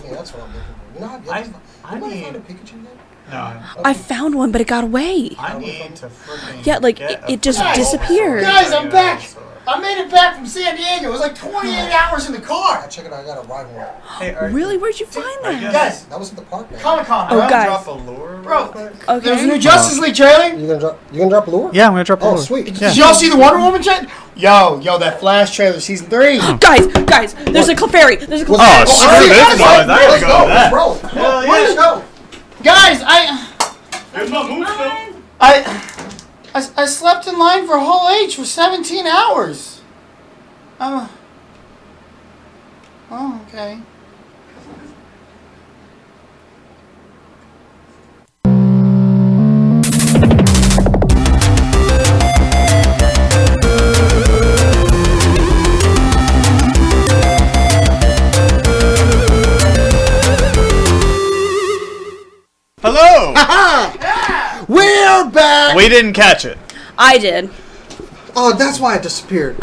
Yeah, that's what I'm looking for. You know, I find a Pikachu yet? No. I found one, but it got away. I need to freaking. Yeah, like it just disappeared. Guys, I'm back. I made it back from San Diego. It was like 28 hours in the car. Check it out. I got a ride one. Hey, Really? Where'd you find that? Guys, that was at the park. Comic-Con. Oh, guys. Drop a lure, Bro, Okay. there's a new Justice League trailer. You gonna drop a lure? Yeah, I'm gonna drop a lure. Oh, sweet. Yeah. Did y'all see the Wonder Woman trailer? Yo, that Flash trailer, season 3. Guys, there's a Clefairy. There's a Clefairy. Oh, screw this noise. I gotta go with that. Bro, Let's go. Guys, There's my moonstone. I slept in line for Hall H for 17 hours. Oh, okay. Hello. we're back. We didn't catch it. I did. Oh, that's why it disappeared.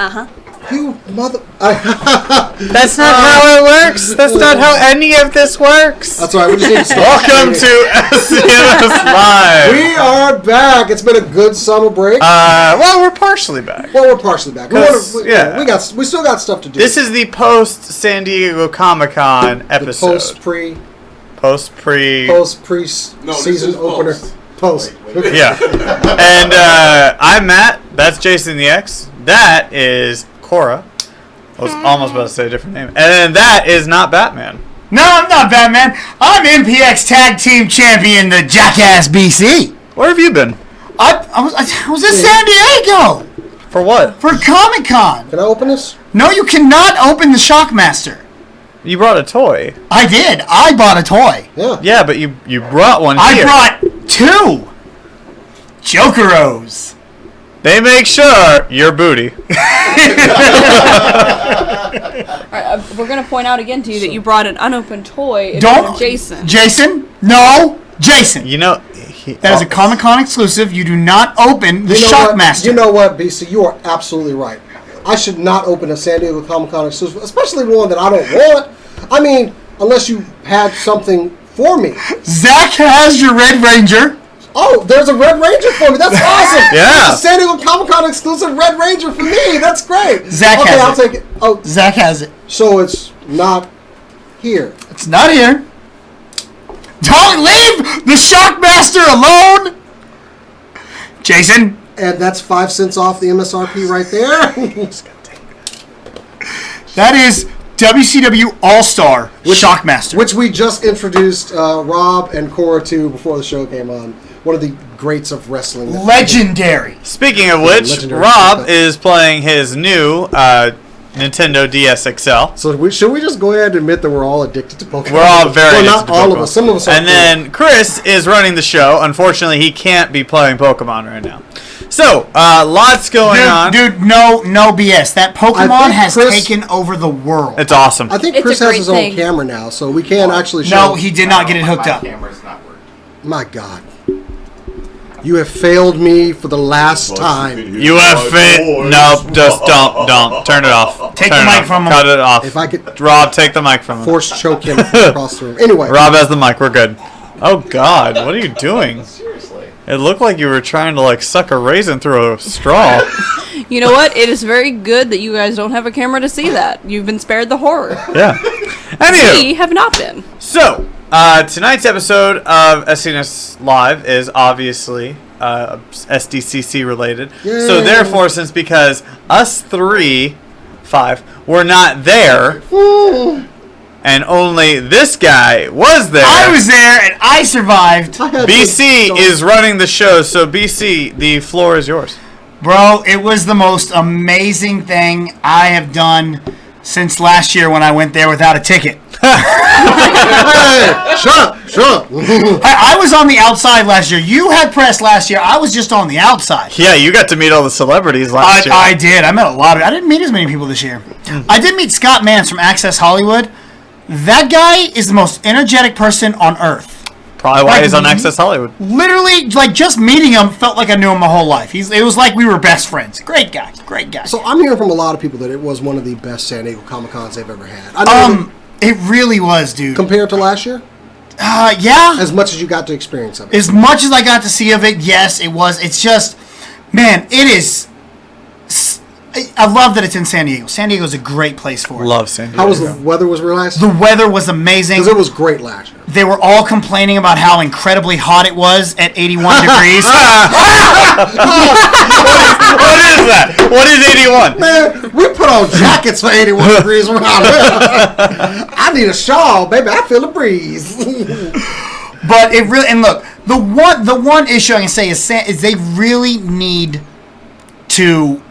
You mother. That's not how it works. That's not how any of this works. That's all right. We just need to stop. Welcome to SCNS Live. We are back. It's been a good summer break. Well, we're partially back. Well, we're partially back. We still got stuff to do. This is the post San Diego Comic-Con episode. Post pre season opener. Post. Yeah. And I'm Matt. That's Jason the X. That is Cora. I was almost about to say a different name. And then that is not Batman. No, I'm not Batman. I'm MPX Tag Team Champion, the Jackass BC. Where have you been? I was in San Diego. For what? For Comic-Con. Can I open this? No, you cannot open the Shockmaster. You brought a toy. I did. I bought a toy. Yeah. Yeah, but you brought one here. I brought 2 Jokeros. They make sure your booty. Alright, we're gonna point out again to you that you brought an unopened toy. Don't, Jason. Jason? No, Jason. You know, that is a Comic-Con exclusive. You do not open the Shockmaster. You know what, BC? You are absolutely right. I should not open a San Diego Comic-Con exclusive, especially one that I don't want. I mean, unless you had something for me. Zach has your Red Ranger. Oh, there's a Red Ranger for me. That's awesome. Yeah. It's a San Diego Comic-Con exclusive Red Ranger for me. That's great. Zach has it. I'll take it. Oh, Zach has it. So it's not here. It's not here. Don't leave the Shockmaster alone, Jason. And that's 5 cents off the MSRP right there. That is WCW All-Star Shockmaster. Which we just introduced Rob and Cora to before the show came on. One of the greats of wrestling. Legendary. Speaking of which, Legendary. Rob is playing his new Nintendo DS XL. So should we just go ahead and admit that we're all addicted to Pokemon? We're all very addicted not to all Pokemon. of us. Some of us are. And then Chris is running the show. Unfortunately, he can't be playing Pokemon right now. So, lots going on. Dude, no BS. That Pokemon has Chris, taken over the world. It's awesome. I think It's Chris a has great his thing. own camera now, so we can actually show. No, he did not get it hooked up. Camera's not working. My God. You have failed me for the last time. You have failed. Nope, just don't. Turn it off. Take Turn the it mic off. from him. Cut it off. If I could Rob, take the mic from him. force choke him across the room. Anyway. Rob has the mic. We're good. Oh, God. What are you doing? Seriously. It looked like you were trying to, like, suck a raisin through a straw. You know what? It is very good that you guys don't have a camera to see that. You've been spared the horror. Yeah. Anywho. We have not been. So, tonight's episode of SCNS Live is obviously SDCC related. Yay. So therefore, because us 5 were not there, and only this guy was there. I was there and I survived. BC is running the show, so BC, the floor is yours. Bro, it was the most amazing thing I have done since last year when I went there without a ticket. Hey, shut up. I was on the outside last year. You had press last year. I was just on the outside. Yeah, you got to meet all the celebrities last year. I did. I met a lot of. I didn't meet as many people this year. I did meet Scott Mance from Access Hollywood. That guy is the most energetic person on earth. Probably why he's on Access Hollywood. Literally, like, just meeting him felt like I knew him my whole life. It was like we were best friends. Great guy. So I'm hearing from a lot of people that it was one of the best San Diego Comic-Cons they've ever had. I know It really was, dude. compared to last year? Yeah. As much as you got to experience of it. As much as I got to see of it, yes, it was. It's just, man, it is. I love that it's in San Diego. San Diego is a great place for it. Love San Diego. How was the weather? Was real nice? The weather was amazing. Because it was great last year. They were all complaining about how incredibly hot it was at 81 degrees. What is that? What is 81? Man, we put on jackets for 81 degrees around here. I need a shawl, baby. I feel a breeze. But it really, and look, the one issue I can say is they really need to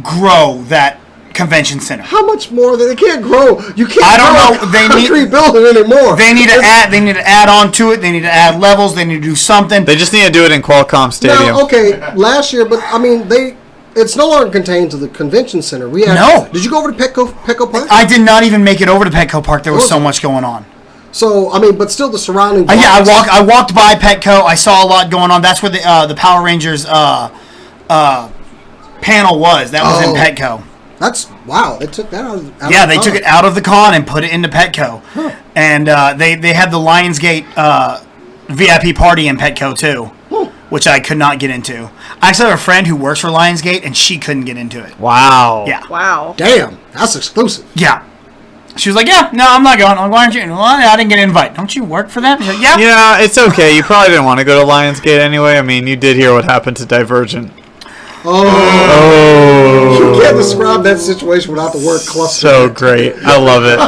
grow that convention center. How much more? They can't grow. You can't. I don't grow know. A They concrete need building anymore. They need to add. They need to add on to it. They need to add levels. They need to do something. They just need to do it in Qualcomm Stadium. Now, okay, last year, but I mean, it's no longer contained to the convention center. We had, No. Did you go over to Petco Park? I did not even make it over to Petco Park. There was so much going on. So I mean, but still, the surrounding. Yeah, blocks- I walked by Petco. I saw a lot going on. That's where the Power Rangers panel was. That was in Petco. That's wow. They took that out. Yeah, they took it out of the con and put it into Petco, and they had the Lionsgate VIP party in Petco too, which I could not get into. I actually have a friend who works for Lionsgate, and she couldn't get into it. Wow. Yeah, Wow. Damn, that's exclusive. yeah. She was like, "Yeah, no, I'm not going. Why aren't you? Well, I didn't get an invite. Don't you work for them?" She's like, "Yeah." Yeah, it's okay. You probably didn't want to go to Lionsgate anyway. I mean, you did hear what happened to Divergent. Oh. You can't describe that situation without the word cluster. So great. I love it.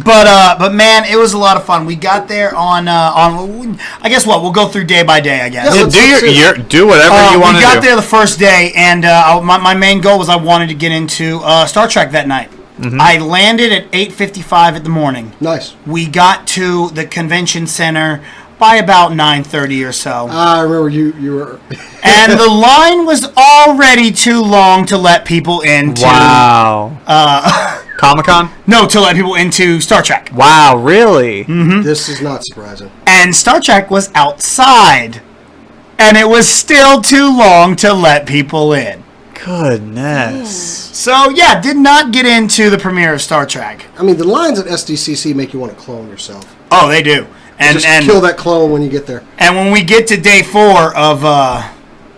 But man, it was a lot of fun. We got there on I guess we'll go through day by day. I guess. Yeah, Yeah, do whatever you want to We do. got there the first day, and my main goal was I wanted to get into Star Trek that night. Mm-hmm. I landed at 8:55 in the morning. Nice. We got to the convention center by about 9:30 or so, I remember you were. and the line was already too long to let people into. Wow. Comic-Con? No, to let people into Star Trek. Wow, really? This is not surprising. And Star Trek was outside, and it was still too long to let people in. Goodness. So yeah, did not get into the premiere of Star Trek. I mean, the lines at SDCC make you want to clone yourself. Oh, they do. And Just and kill that clone when you get there. and when we get to day 4 of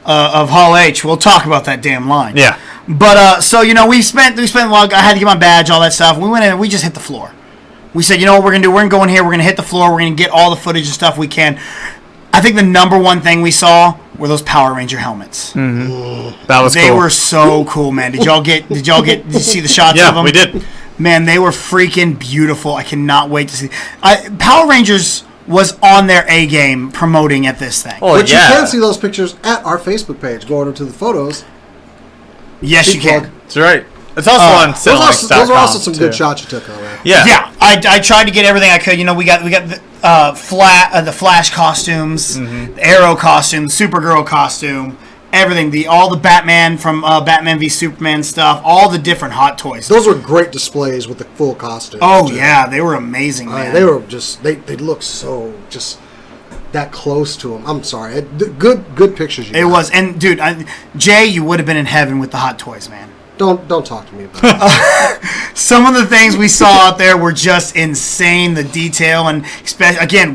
Hall H, we'll talk about that damn line. Yeah. But so we spent a lot. I had to get my badge, all that stuff. We went in and we just hit the floor. We said, you know what we're gonna do? We're gonna go in here. We're gonna hit the floor. We're gonna get all the footage and stuff we can. I think the number one thing we saw were those Power Ranger helmets. That was They cool. were so cool, man. Did you see the shots of Yeah, them? we did. Man, they were freaking beautiful. I cannot wait to see. Power Rangers was on their A game promoting at this thing. Oh, But yeah. you can see those pictures at our Facebook page. Go over to the photos. Yes, you Cheap plug. can. That's right. It's also on Those are also some good too. shots you took on there. Yeah. Yeah, I tried to get everything I could. We got the the Flash costumes, the Arrow costume, the Supergirl costume, everything. All the Batman from Batman v Superman stuff, all the different hot toys. Those were great displays with the full costume. Oh yeah, they were amazing, man. They were just they look so just that close to them. I'm sorry. Good pictures. You It got. was, and dude, Jay, you would have been in heaven with the hot toys, man. Don't talk to me about it. Some of the things we saw out there were just insane. The detail, and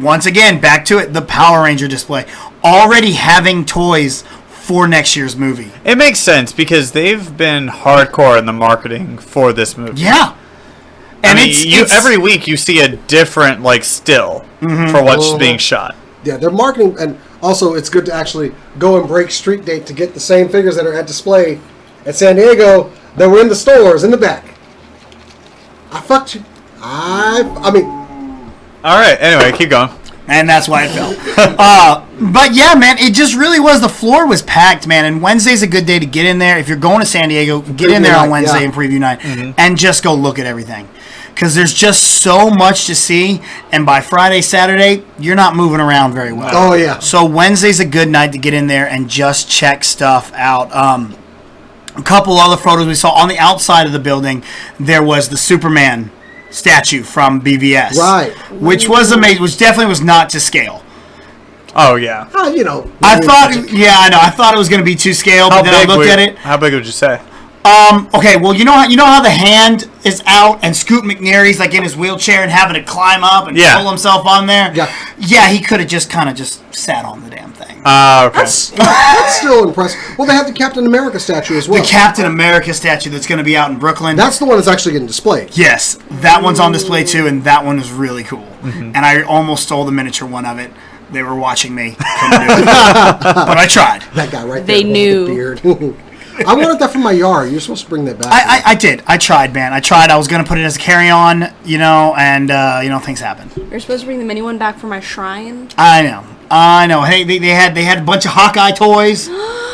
once again, back to it, the Power Ranger display. Already having toys for next year's movie. It makes sense because they've been hardcore in the marketing for this movie. Yeah. And I mean, every week you see a different still for what's being shot. Yeah, they're marketing, and also it's good to actually go and break street date to get the same figures that are at display at San Diego that were in the stores in the back. I fucked you. I mean. All right. Anyway, keep going. And that's why it fell. But yeah, man, it just really was. The floor was packed, man. And Wednesday's a good day to get in there. If you're going to San Diego, get in there on Wednesday and preview night, and just go look at everything. Because there's just so much to see, and by Friday, Saturday, you're not moving around very well. Oh yeah. So Wednesday's a good night to get in there and just check stuff out. A couple other photos we saw on the outside of the building. There was the Superman statue from BVS, Right. Which was amazing. Which definitely was not to scale. Oh yeah. You know. I thought, yeah, I know. I thought it was going to be to scale, but then I looked at it. How big would you say? Okay, well, you know how the hand is out and Scoot McNairy's like in his wheelchair and having to climb up and pull himself on there? Yeah, he could have just kind of just sat on the damn thing. Okay. That's still impressive. Well, they have the Captain America statue as well. The Captain America statue that's going to be out in Brooklyn. That's the one that's actually getting displayed. Yes, that one's on display too, and that one is really cool. And I almost stole the miniature one of it. They were watching me. Couldn't do it. But I tried. That guy right there. They knew. With the beard. I wanted that from my yard. You're supposed to bring that back. I did. I tried, man. I tried. I was going to put it as a carry-on, and things happened. You're supposed to bring the mini one back for my shrine. I know. Hey, they had a bunch of Hawkeye toys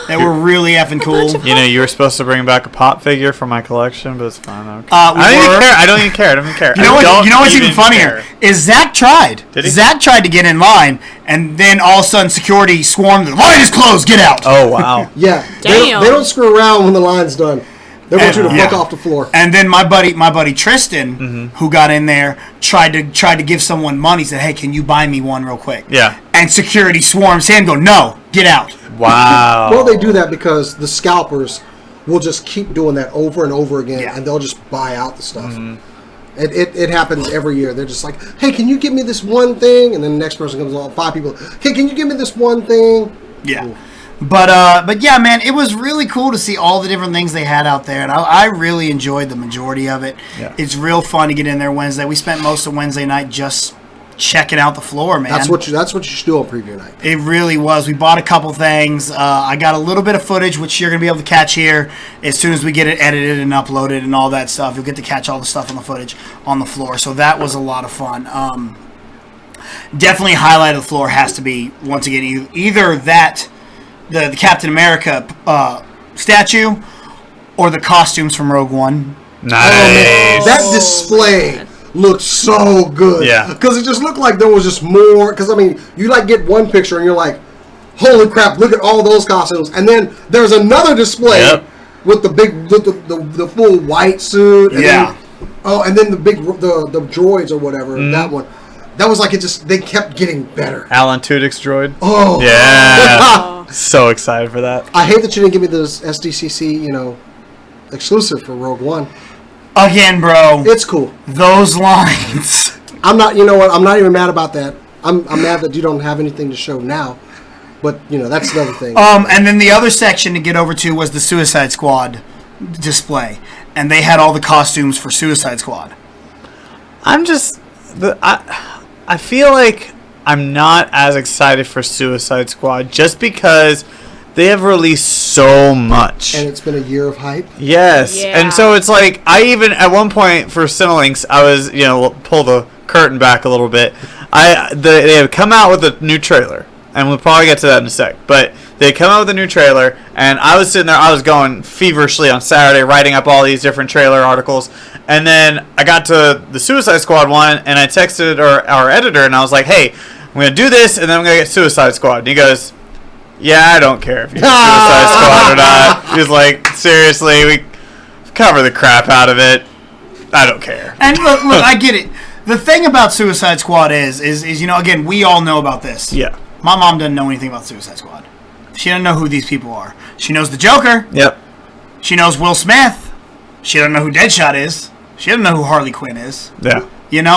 that were really effing cool. You were supposed to bring back a pop figure for my collection, but it's fine. Okay. I don't even care. You know what's even funnier is Zach tried. Did he? Zach tried to get in line, and then all of a sudden security swarmed. The line is closed. Get out. Oh wow. Yeah. Damn. They don't screw around when the line's done. They want you to fuck off the floor. And then my buddy Tristan, who got in there, tried to give someone money. Said, "Hey, can you buy me one real quick?" Yeah. And security swarms him. Go, no, get out. Wow. Well, they do that because the scalpers will just keep doing that over and over again, and they'll just buy out the stuff. It happens every year. They're just like, "Hey, can you give me this one thing?" And then the next person comes along, 5 people. "Hey, can you give me this one thing?" Yeah. But yeah, man, it was really cool to see all the different things they had out there, and I really enjoyed the majority of it. Yeah. It's real fun to get in there Wednesday. We spent most of Wednesday night just checking out the floor, man. That's what you should do on preview night. It really was. We bought a couple things. I got a little bit of footage, which you're going to be able to catch here as soon as we get it edited and uploaded and all that stuff. You'll get to catch all the stuff on the footage on the floor. So that was a lot of fun. Definitely highlight of the floor has to be, once again, either that, the Captain America statue, or the costumes from Rogue One. Nice. That display looked so good. Yeah. Because it just looked like there was just more. Because, I mean, you, get one picture and you're like, holy crap, look at all those costumes. And then there's another display with the big, the full white suit. And then, and then the big, the droids or whatever, that one. That was like they kept getting better. Alan Tudyk's droid. Oh. Yeah. So excited for that. I hate that you didn't give me this SDCC, exclusive for Rogue One. Again, bro. It's cool. Those lines. I'm not, you know what? I'm not even mad about that. I'm mad that you don't have anything to show now. But, that's another thing. And then the other section to get over to was the Suicide Squad display. And they had all the costumes for Suicide Squad. I feel like I'm not as excited for Suicide Squad just because they have released so much. And it's been a year of hype. Yes. Yeah. And so it's like, I even, at one point for Cinelinx, I was, pull the curtain back a little bit. They have come out with a new trailer. And we'll probably get to that in a sec. But they come out with a new trailer, and I was sitting there, I was going feverishly on Saturday, writing up all these different trailer articles. And then I got to the Suicide Squad one, and I texted our editor, and I was like, hey, I'm going to do this, and then I'm going to get Suicide Squad. And he goes, yeah, I don't care if you get Suicide Squad or not. He was like, seriously, we cover the crap out of it. I don't care. And look, I get it. The thing about Suicide Squad is again, we all know about this. Yeah. My mom doesn't know anything about Suicide Squad. She doesn't know who these people are. She knows the Joker. Yep. She knows Will Smith. She doesn't know who Deadshot is. She doesn't know who Harley Quinn is. Yeah.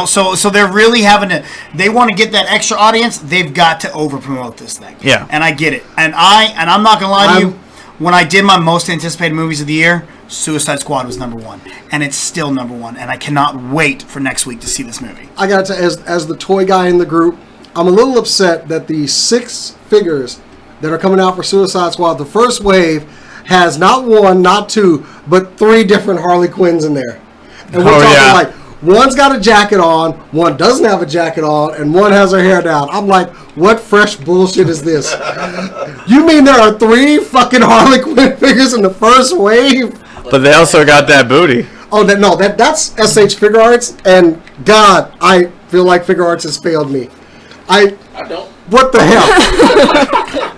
So they're really having to. They want to get that extra audience. They've got to over promote this thing. Yeah. And I get it. And I'm not gonna lie to you. When I did my most anticipated movies of the year, Suicide Squad was number 1, and it's still number 1. And I cannot wait for next week to see this movie. I got to, as the toy guy in the group, I'm a little upset that the 6 figures that are coming out for Suicide Squad, the first wave, has not 1, not 2, but 3 different Harley Quinns in there. And we're talking like, one's got a jacket on, one doesn't have a jacket on, and one has her hair down. I'm like, what fresh bullshit is this? You mean there are 3 fucking Harley Quinn figures in the first wave? But they also got that booty. Oh, that's SH Figure Arts, and God, I feel like Figure Arts has failed me. I don't. What the hell?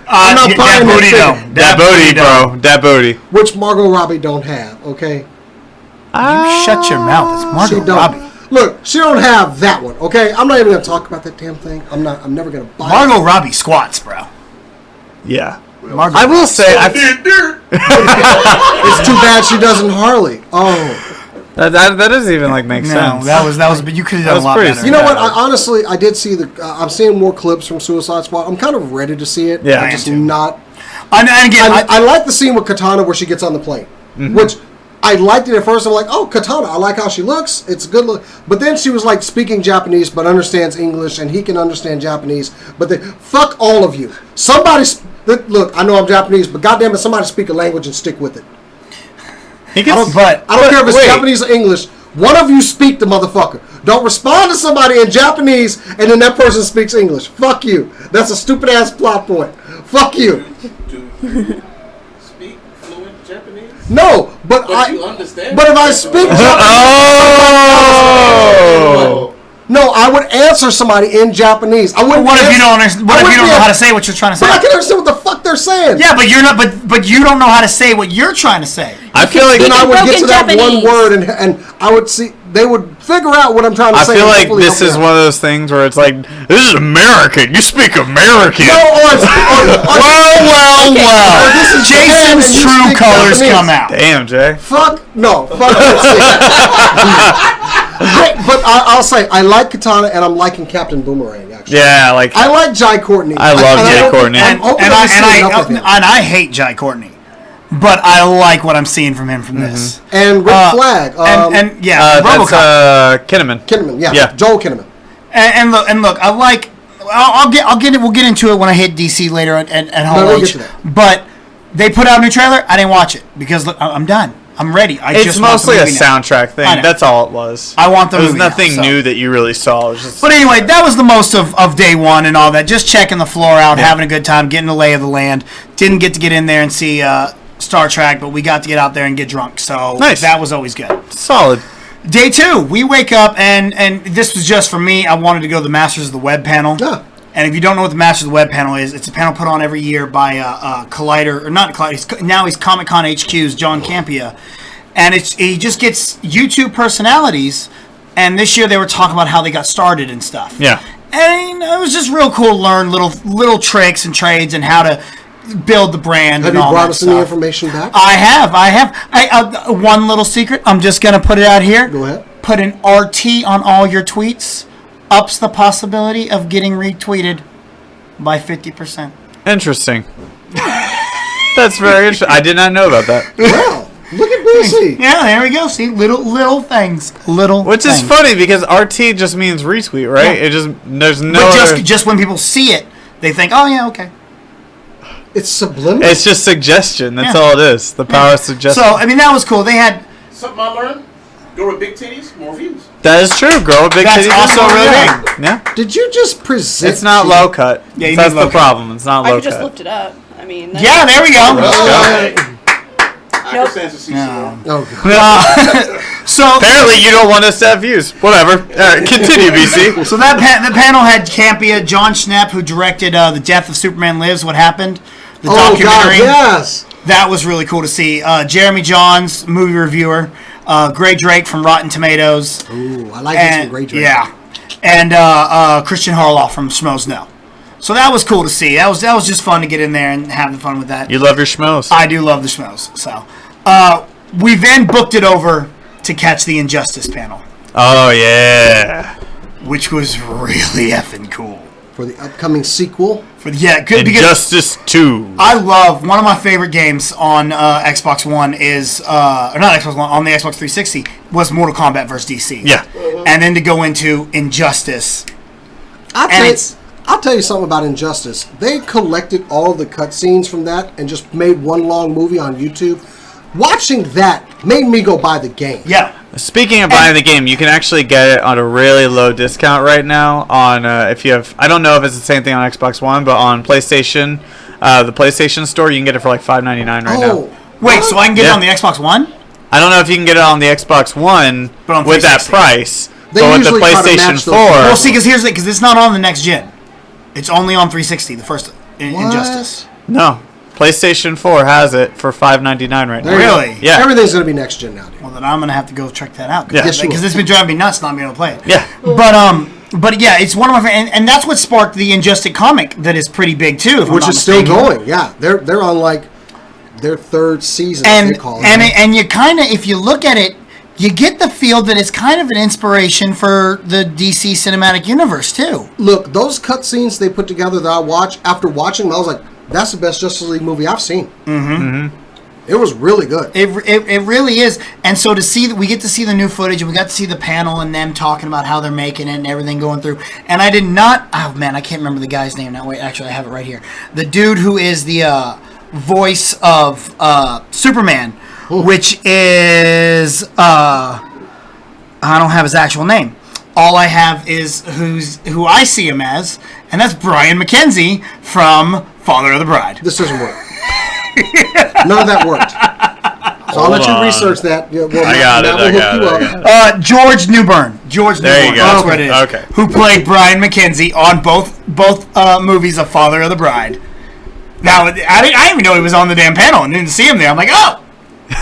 I'm not buying that booty, That booty, bro. That booty. Which Margot Robbie don't have, okay? You shut your mouth. It's Margot Robbie. Look, she don't have that one, okay? I'm not even going to talk about that damn thing. I'm never going to buy it. Margot Robbie squats, bro. Yeah. Margaret. I will say, It's too bad she doesn't Harley. Oh. that doesn't even like make sense. That was, but you could have done was a lot pretty better. You know what? Honestly, I did see I'm seeing more clips from Suicide Squad. I'm kind of ready to see it. Yeah, I'm I just am too. not. And again, I like the scene with Katana where she gets on the plane, which I liked it at first. I'm like, oh, Katana, I like how she looks. It's a good look. But then she was like speaking Japanese but understands English, and he can understand Japanese. But fuck all of you. Look, I know I'm Japanese, but goddamn it, somebody speak a language and stick with it. I don't care if it's Japanese or English. One of you speak the motherfucker. Don't respond to somebody in Japanese and then that person speaks English. Fuck you. That's a stupid ass plot point. Fuck you. Do you speak fluent Japanese? No, but you understand. But if I speak Japanese, no, I would answer somebody in Japanese. I wouldn't. What if you don't understand? What if you don't know how to say what you're trying to say? But I can understand what the fuck they're saying. Yeah, but you're not. But you don't know how to say what you're trying to say. I feel like Then I would get to that Japanese. one word, and I would see. They would figure out what I'm trying to I say. feel and like hopefully this help is me one out. of those things where it's like, this is American. You speak American. No, well. This is Japan and Jason's you true speak colors Japanese. come out. Damn, Jay. Fuck no. Fuck But I'll say I like Katana and I'm liking Captain Boomerang actually. Yeah, like I like Jai Courtney. I love Jai Courtney. And I hate Jai Courtney, but I like what I'm seeing from him from this. And Rick Flag. And yeah, that's RoboCop. Kinnaman. Kinnaman, yeah. Yeah. Joel Kinnaman. And look, I like. I'll get it. We'll get into it when I hit DC later at Home we'll H. get to that. But they put out a new trailer. I didn't watch it because look, I'm done. I'm ready. It's mostly a soundtrack I thing. know. That's all it was. I want the There was movie now, nothing so. new that you really saw. It was just But anyway, that was the most of day one and all that. Just checking the floor out, having a good time, getting the lay of the land. Didn't get to get in there and see Star Trek, but we got to get out there and get drunk. So Nice. that was always good. solid. Day two, we wake up, and this was just for me. I wanted to go to the Masters of the Web panel. Yeah. And if you don't know what the Masters of the Web panel is, it's a panel put on every year by Collider, or not Collider, now he's Comic-Con HQ's John Campia. And he just gets YouTube personalities, and this year they were talking about how they got started and stuff. Yeah. And it was just real cool to learn little tricks and trades and how to build the brand Have and you all brought that us any stuff. information back? I have. One little secret. I'm just going to put it out here. Go ahead. Put an RT on all your tweets. Ups the possibility of getting retweeted by 50%. Interesting. That's very interesting. I did not know about that. Well, look at BC. Yeah, there we go. See, little things. Which is things. funny because RT just means retweet, right? Yeah. It just there's no But other, just when people see it, they think, oh, yeah, okay. It's subliminal. it's just suggestion. That's Yeah. all it is. The power of suggestion. So, I mean, that was cool. They had... Something I learned: go with big titties, more views. That is true. Girl with big That's titties also is really yeah. Yeah. Did you just present? It's not to- low cut. Yeah, you That's need the low cut. problem. It's not I low could just cut. lift it up. I mean, Yeah, there we go. I can stand to see No. some. Oh, God. So Apparently, you don't want us to have views. Whatever. All right, continue, BC. the panel had Campia, John Schnepp, who directed The Death of Superman Lives, What Happened, the Oh, God, documentary. yes. That was really cool to see. Jeremy Johns, movie reviewer. Greg Drake from Rotten Tomatoes. Ooh, I like this And, one. Great drink. yeah. And Christian Harloff from Schmoes Know. So that was cool to see. That was just fun to get in there and have fun with that. You love your schmoes. I do love the Schmoes. So we then booked it over to catch the Injustice panel, Oh, yeah. which was really effing cool. For the upcoming sequel. Good because Injustice 2. I love one of my favorite games on Xbox One is or not Xbox One on the Xbox 360 was Mortal Kombat vs DC. Yeah. And then to go into Injustice, I'll it's- tell you something about Injustice. They collected all the cutscenes from that and just made one long movie on YouTube. Watching that made me go buy the game. yeah. Speaking of buying the game, you can actually get it on a really low discount right now. On if you have, I don't know if it's the same thing on Xbox One, but on PlayStation, the PlayStation Store, you can get it for like $5.99 right now. Wait, so I can get it Yeah. on the Xbox One? I don't know if you can get it on the Xbox One But on with that 360. price, They but with the usually try to PlayStation match 4. those. Well, see, because it's not on the next gen. It's only on 360. The first Injustice. No, PlayStation 4 has it for $5.99 right now. There you go. Really? Yeah. Everything's going to be next gen now, dude. Well, then I'm gonna have to go check that out. Yeah. Because Yes, you it's been driving me nuts not being able to play it. Yeah. But But yeah, it's one of my and that's what sparked the Injustice comic that is pretty big too, which is still going. Yeah, they're on like their third season. And as they call it. and you kind of, if you look at it, you get the feel that it's kind of an inspiration for the DC cinematic universe too. Look, those cutscenes they put together that I watched, after watching them, I was like, that's the best Justice League movie I've seen. It was really good. It really is. And so to see that, we get to see the new footage, and we got to see the panel and them talking about how they're making it and everything going through. And I did not, oh man, I can't remember the guy's name now. Wait, actually I have it right here. The dude who is the voice of Superman, which is I don't have his actual name. All I have is who I see him as, and that's Brian McKenzie from Father of the Bride. This doesn't work. None of that worked. So I'll let you research that. Yeah, well, I got it. George Newbern. George There Newbern. you go. That's what it is. Okay. Who played Brian McKenzie on both movies of Father of the Bride. Now, I didn't even know he was on the damn panel and didn't see him there. I'm like, oh,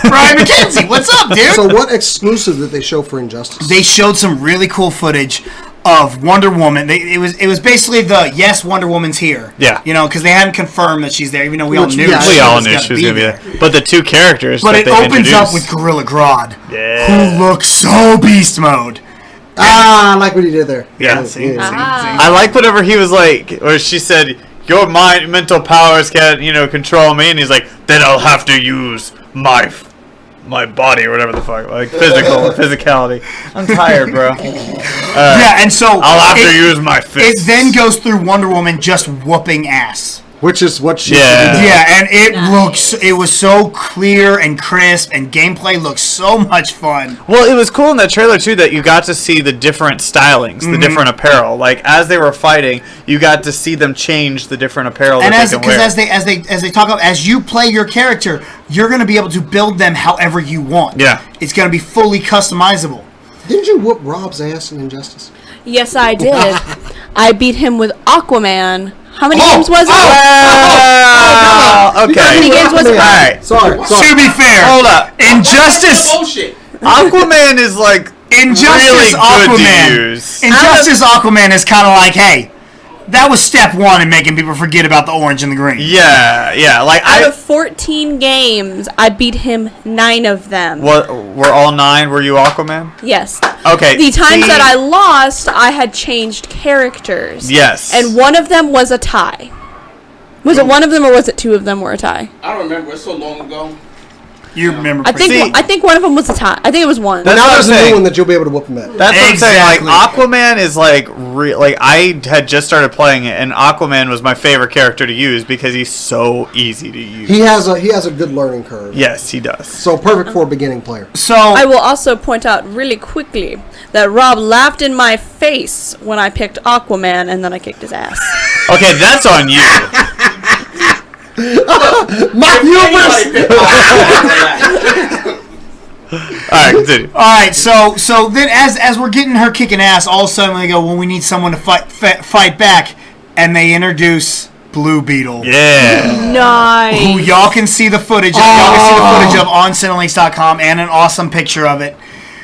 Brian McKenzie, what's up, dude? So what exclusive did they show for Injustice? They showed some really cool footage of Wonder Woman. It was basically the yes, Wonder Woman's here. Yeah. You know, because they hadn't confirmed that she's there, even though we all knew. yeah, We all was knew gonna she was be going to be there. But the two characters But that it they've opens up introduced- with Gorilla Grodd, Yeah. who looks so beast mode. I like what he did there. Yeah. See? I like whatever he was like, or she said, your mental powers can't, control me. And he's like, then I'll have to use my body or whatever the fuck, like physicality. I'm tired, bro. Yeah, and so I'll have to use my fists. It then goes through Wonder Woman just whooping ass. Which is what she Yeah. did. Yeah, and it was so clear and crisp, and gameplay looks so much fun. Well, it was cool in that trailer too that you got to see the different stylings, the different apparel. Like as they were fighting, you got to see them change the different apparel And that they can wear. as they talk about, as you play your character, you're going to be able to build them however you want. Yeah. It's going to be fully customizable. Didn't you whoop Rob's ass in Injustice? Yes, I did. I beat him with Aquaman. How many games was it? Okay. How many games was it? All right. Sorry. To be fair, Hold up. Injustice Bullshit. Aquaman is like Injustice really good Aquaman. to use. Injustice Aquaman is kind of like, hey, that was step one in making people forget about the orange and the green. Yeah. Like Out of 14 games, I beat him 9 of them. What were all 9? Were you Aquaman? Yes. Okay. The times see- that I lost, I had changed characters. Yes. And one of them was a tie. Was it one of them or was it 2 of them were a tie? I don't remember. It's so long ago. You remember? I think See- I think one of them was a tie. I think it was one. That's Now what I'm there's a saying. new one that you'll be able to whoop him at. That's what I'm saying. Like Exactly. Aquaman is like I had just started playing it, and Aquaman was my favorite character to use because he's so easy to use. He has a good learning curve. Yes, he does. So perfect for a beginning player. So I will also point out really quickly that Rob laughed in my face when I picked Aquaman and then I kicked his ass. Okay, that's on you. My humorous. All right, continue. all right, so then as we're getting her kicking ass, all of a sudden they go, well, we need someone to fight back, and they introduce Blue Beetle. Yeah. Nice. Who y'all can see the footage of. Y'all can see the footage of on Cinelinks.com and an awesome picture of it.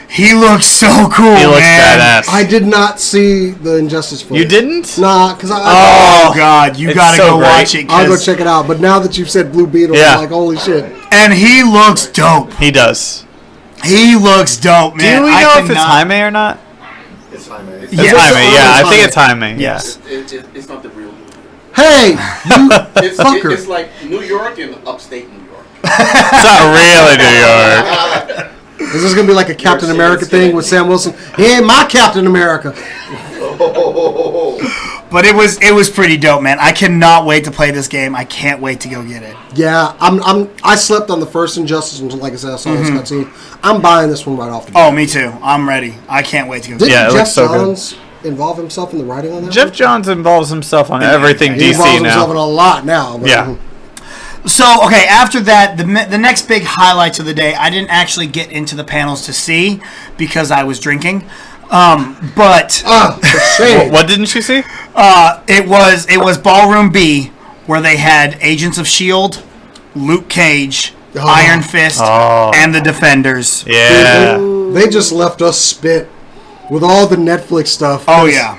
He looks so cool, He looks man. badass. I did not see the Injustice footage. You didn't? Nah, because Oh God, you It's gotta so go great. watch it. I'll go 'Cause- check it out. But now that you've said Blue Beetle, Yeah. I'm like, holy shit. And he looks dope. He does. He looks dope, man. Do we know if it's Jaime or not? It's Jaime. It's Yes. Jaime, yeah. I think Jaime. it's Jaime. Yes. It's not the real. Hey, you It's, fucker. it's like New York and upstate New York. It's not really New York. Is this going to be like a Captain America thing with Sam Wilson? He ain't my Captain America. But it was pretty dope, man. I cannot wait to play this game. I can't wait to go get it. Yeah, I slept on the first Injustice until, like I said, I saw this cutscene. I'm buying this one right off the bat. Oh, me too. I'm ready. I can't wait to go. Didn't Yeah, it Jeff looks so good. Johns involve himself in the writing on that Jeff one? Johns involves himself on everything He involves DC himself in now. a lot now. But Yeah. So, okay, after that, the next big highlights of the day, I didn't actually get into the panels to see because I was drinking. But for shame. What didn't you see? it was Ballroom B, where they had Agents of S.H.I.E.L.D., Luke Cage, Oh. Iron Fist, and the Defenders. Yeah. They just left us spit with all the Netflix stuff. Oh, yeah.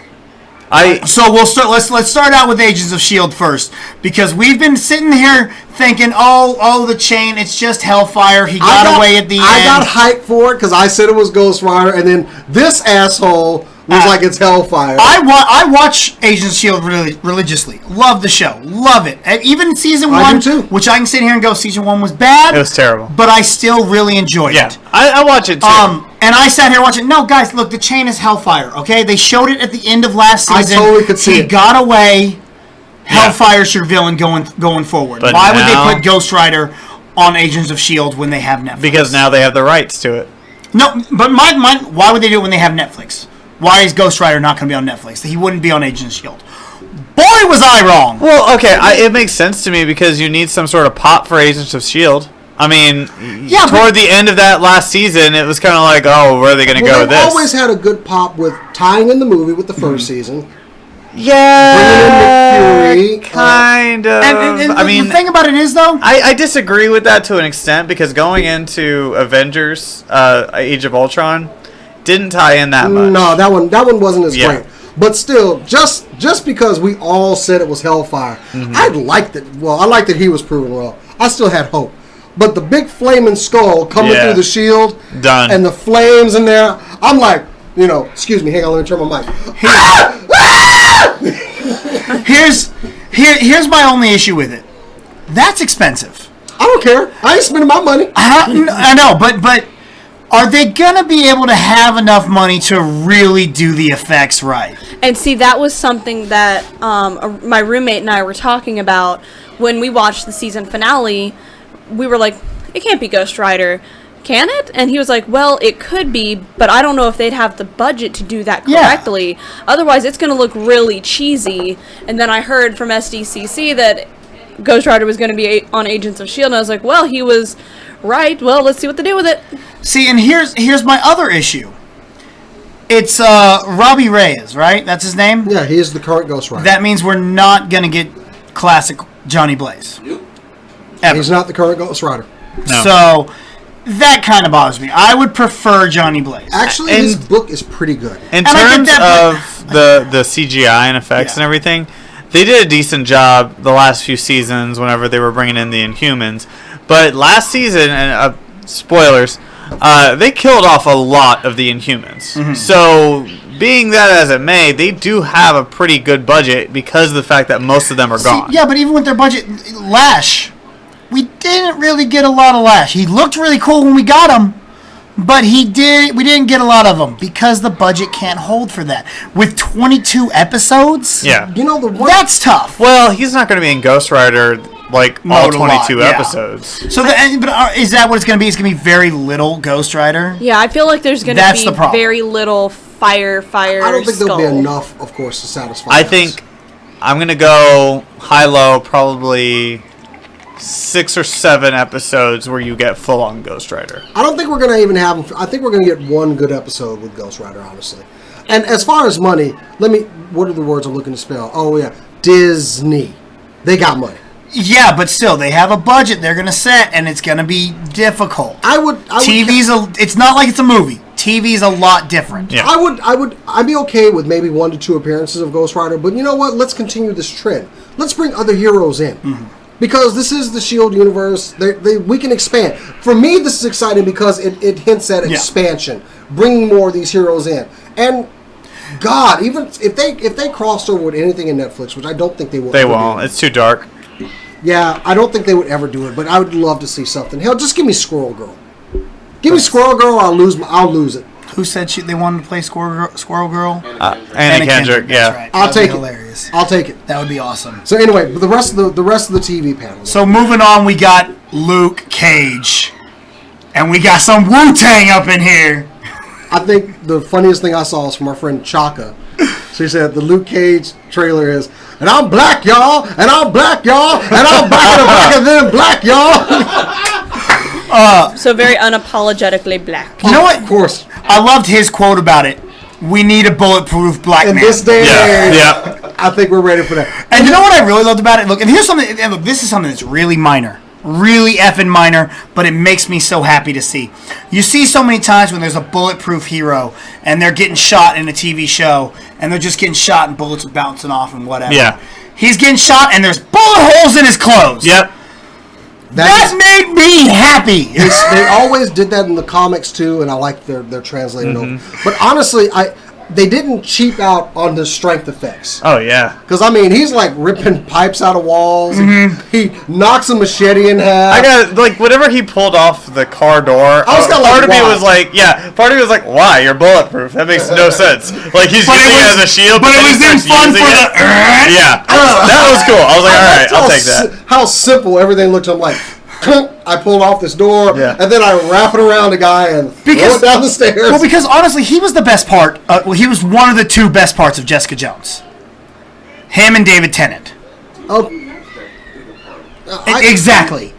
So we'll start. Let's start out with Agents of S.H.I.E.L.D. first, because we've been sitting here thinking, oh, the chain, it's just Hellfire. He got away at the end. I got hyped for it because I said it was Ghost Rider, and then this asshole was like it's Hellfire. I watch Agents of S.H.I.E.L.D. really religiously. Love the show. Love it. And even season 1, I do too. which I can sit here and go, season 1 was bad. It was terrible. But I still really enjoyed it. I watch it too. And I sat here watching. No, guys, look, the chain is Hellfire. Okay, they showed it at the end of last season. I totally could see he it. got away. Hellfire's your villain going forward. But why would now- they put Ghost Rider on Agents of S.H.I.E.L.D. when they have Netflix? Because now they have the rights to it. No, but why would they do it when they have Netflix? Why is Ghost Rider not going to be on Netflix? He wouldn't be on Agents of S.H.I.E.L.D. Boy, was I wrong. Well, okay, it makes sense to me because you need some sort of pop for Agents of S.H.I.E.L.D. I mean, toward the end of that last season, it was kind of like, oh, where are they going to go with this? They've always had a good pop with tying in the movie with the first season. Yeah, bringing in Nick Fury, kind of. And I mean, the thing about it is, though, I disagree with that to an extent because going into Avengers, Age of Ultron, didn't tie in that much. No, that one wasn't as great. But still, just because we all said it was Hellfire, I liked it. Well, I liked that he was proven well. I still had hope. But the big flaming skull coming through the shield, done, and the flames in there, I'm like, excuse me, hang on, let me turn my mic. Here's my only issue with it. That's expensive. I don't care. I ain't spending my money. I know, but are they gonna be able to have enough money to really do the effects right? And see, that was something that my roommate and I were talking about when we watched the season finale. We were like, it can't be Ghost Rider, can it? And he was like, well, it could be, but I don't know if they'd have the budget to do that correctly. Yeah. Otherwise, it's going to look really cheesy. And then I heard from SDCC that Ghost Rider was going to be on Agents of S.H.I.E.L.D., and I was like, well, he was right. Well, let's see what they do with it. See, and here's my other issue. It's Robbie Reyes, right? That's his name? Yeah, he is the current Ghost Rider. That means we're not going to get classic Johnny Blaze. Nope. Ever. He's not the current Ghost Rider. No. So that kind of bothers me. I would prefer Johnny Blaze. Actually, his book is pretty good. In terms of the CGI and effects and everything, they did a decent job the last few seasons whenever they were bringing in the Inhumans. But last season, and spoilers, they killed off a lot of the Inhumans. Mm-hmm. So, being that as it may, they do have a pretty good budget because of the fact that most of them are gone. Yeah, but even with their budget, Lash, we didn't really get a lot of Lash. He looked really cool when we got him, but we didn't get a lot of him because the budget can't hold for that. With 22 episodes, that's tough. Well, he's not going to be in Ghost Rider all 22 yeah. episodes. So, is that what it's going to be? It's going to be very little Ghost Rider? Yeah, I feel like there's going to be very little fire. I don't think there'll be enough, of course, to satisfy I think I'm going to go high-low, probably 6 or 7 episodes where you get full-on Ghost Rider. I don't think we're going to even have... I think we're going to get one good episode with Ghost Rider, honestly. And as far as money, what are the words I'm looking to spell? Oh, yeah. Disney. They got money. Yeah, but still, they have a budget they're going to set, and it's going to be difficult. It's not like it's a movie. TV's a lot different. Yeah. I'd be okay with maybe 1 to 2 appearances of Ghost Rider, but you know what? Let's continue this trend. Let's bring other heroes in. Mm-hmm. Because this is the S.H.I.E.L.D. universe. We can expand. For me, this is exciting because it hints at expansion. Bringing more of these heroes in. And, God, even if they crossed over with anything in Netflix, which I don't think they will. They won't. It's too dark. Yeah, I don't think they would ever do it, but I would love to see something. Hell, just give me Squirrel Girl. Give me Squirrel Girl, I'll lose it. Who said they wanted to play Squirrel Girl? Anna Kendrick, yeah. Right. I'll take it. Hilarious. I'll take it. That would be awesome. So anyway, the rest of the TV panel. So moving on, we got Luke Cage, and we got some Wu-Tang up in here. I think the funniest thing I saw was from our friend Chaka. She said the Luke Cage trailer is, and I'm black, y'all, and I'm black, y'all, and I'm blacker than black, y'all. So very unapologetically black. You know what? Of course. I loved his quote about it. We need a bulletproof black man. In this day and age, yeah. I think we're ready for that. And you know what I really loved about it? Look, and here's something. And look, this is something that's really minor. really effing minor, but it makes me so happy to see. You see so many times when there's a bulletproof hero and they're getting shot in a TV show and they're just getting shot and bullets are bouncing off and whatever. Yeah. He's getting shot and there's bullet holes in his clothes. Yep. That made me happy. They always did that in the comics too, and I like their translated over. But honestly, they didn't cheap out on the strength effects. Oh yeah. Because I mean, he's like ripping pipes out of walls. And he knocks a machete in half. I got like whenever he pulled off the car door. I was kinda part like, of me why? was like, part of me was like, why? You're bulletproof. That makes no sense. Like he's But using it it was- as a shield. but it then he was then starts fun using for it. the. Yeah, that was cool. I was like, all right, I'll take that. How simple everything looked. I'm like, I pulled off this door, Yeah. and then I wrap it around a guy and throw it down the stairs. Well, because honestly, he was the best part. He was one of the two best parts of Jessica Jones. Him and David Tennant. Oh, Exactly.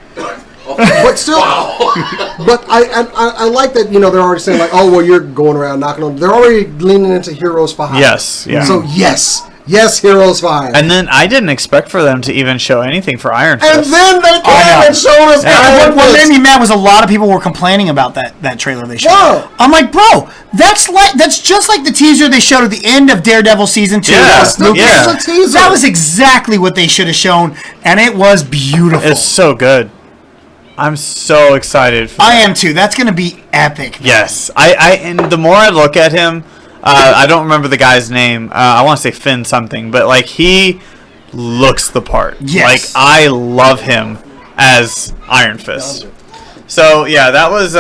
but still, but I like that, they're already saying like, oh well, you're going around knocking on. They're already leaning into Heroes for Hire. Yes, yeah. So yes, Heroes for Hire. And then I didn't expect for them to even show anything for Iron And Fist. then they came and showed us. And what made me mad was a lot of people were complaining about that trailer they showed. Whoa. I'm like, bro, that's just like the teaser they showed at the end of Daredevil season 2. Yeah, That was- yeah. It's a teaser. That was exactly what they should have shown, and it was beautiful. It's so good. I'm so excited. For I that. am too. That's gonna be epic. Yes, and the more I look at him, I don't remember the guy's name. I want to say Finn something, but like he looks the part. Yes. Like I love him as Iron Fist. So yeah, that was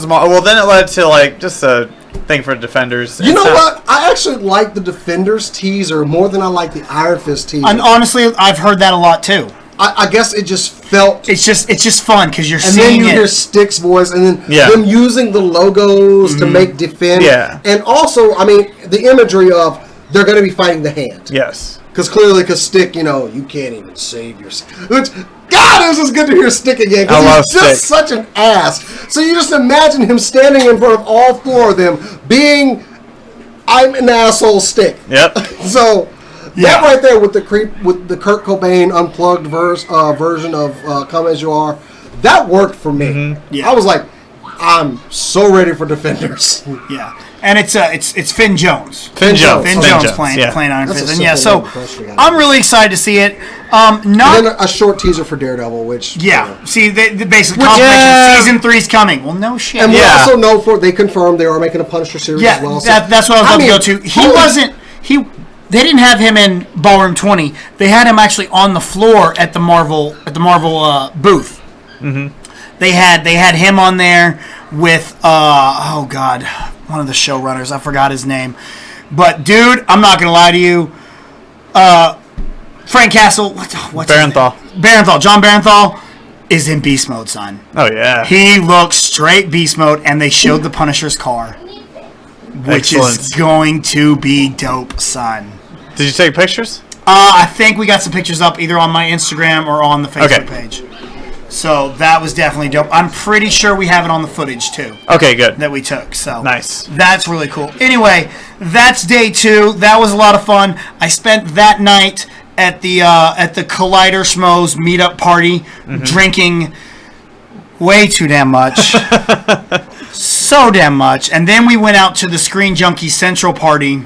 well. Then it led to like just a thing for Defenders. You know what? I actually like the Defenders teaser more than I like the Iron Fist teaser. And honestly, I've heard that a lot too. I guess it just felt. It's just fun because you're And then seeing you it. hear Stick's voice, and then Yeah. them using the logos to make defend. Yeah. And also, I mean, the imagery of they're going to be fighting the hand. Yes. Because Stick, you can't even save yourself. Which, God, it was just good to hear Stick again. I love Because he's just Stick. such an ass. So you just imagine him standing in front of all four of them being, I'm an asshole Stick. Yep. So Yeah. that right there with the Kurt Cobain unplugged version of Come As You Are, that worked for me. Mm-hmm. Yeah. I was like, I'm so ready for Defenders. Yeah, and it's Finn Jones. Finn Jones. Finn Jones playing Iron That's Fist, a and yeah, simple so name for us, we got I'm it. really excited to see it. And Not then a short teaser for Daredevil, which yeah. See, they basically Which- confirmation Yeah. season 3's coming. Well, no shit. And we Yeah. also know they confirmed they are making a Punisher series yeah, as well. So, that's what I was about to go to. He holy- wasn't. They didn't have him in Ballroom 20. They had him actually on the floor at the Marvel booth. Mm-hmm. They had him on there with oh god, one of the showrunners. I forgot his name, but dude, I'm not gonna lie to you. Frank Castle, what's Barenthal. his name? Barenthal. John Barenthal is in beast mode, son. Oh yeah. He looks straight beast mode, and they showed the Punisher's car, which is Excellent. going to be dope, son. Did you take pictures? I think we got some pictures up either on my Instagram or on the Facebook Okay. page. So that was definitely dope. I'm pretty sure we have it on the footage too Okay, good. that we took. So Nice. That's really cool. Anyway, that's day 2. That was a lot of fun. I spent that night at the Collider Schmoes meetup party drinking way too damn much. So damn much. And then we went out to the Screen Junkie Central party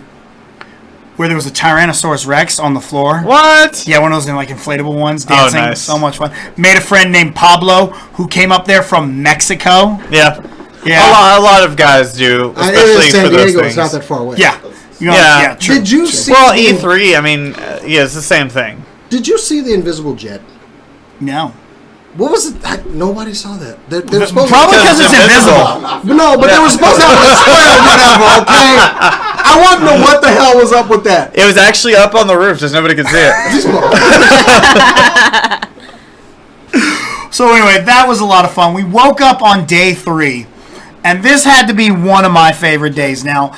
where there was a Tyrannosaurus Rex on the floor. What? Yeah, one of those like inflatable ones dancing. nice. So much fun. Made a friend named Pablo who came up there from Mexico. Yeah. Yeah. A lot of guys do, It especially is San for those Diego. things. It's not that far away. Yeah. You know, Yeah. true. Did you see? Well, E3, I mean, yeah, it's the same thing. Did you see the Invisible Jet? No. What was it? Nobody saw that. They were supposed Probably Because because it's it's invisible. No, but they were supposed to have a square or whatever. Okay. I want to know what the hell was up with that. It was actually up on the roof, just nobody could see it. So anyway, that was a lot of fun. We woke up on day 3, and this had to be one of my favorite days. Now,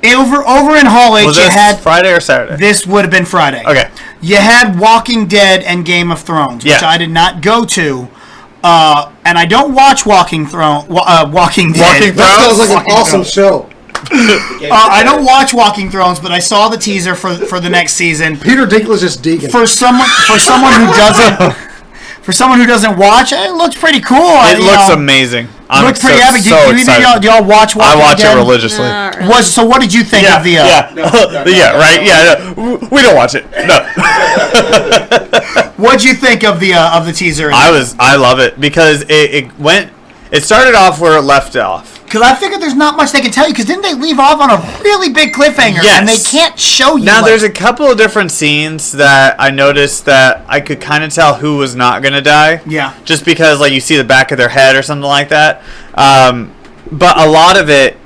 over in Hall H, Was you this had Friday or Saturday? this would have been Friday. Okay. You had Walking Dead and Game of Thrones, which Yeah. I did not go to. And I don't watch Walking Dead. Walking That sounds like an Walking awesome Thrones. show. I don't watch Walking Thrones, but I saw the teaser for the next season. Peter Dinklage is Deacon. For someone who doesn't for someone who doesn't watch, it looks pretty cool. It looks amazing. I'm looks pretty epic. so Do excited. y'all watch I watch Dead? it religiously. So what did you think of the? We don't watch it. No. What'd you think of the teaser? I love it because it started off where it left off. Because I figured there's not much they can tell you. Because didn't they leave off on a really big cliffhanger? Yes. And they can't show you. Now, there's a couple of different scenes that I noticed that I could kind of tell who was not going to die. Yeah. Just because, like, you see the back of their head or something like that. But a lot of it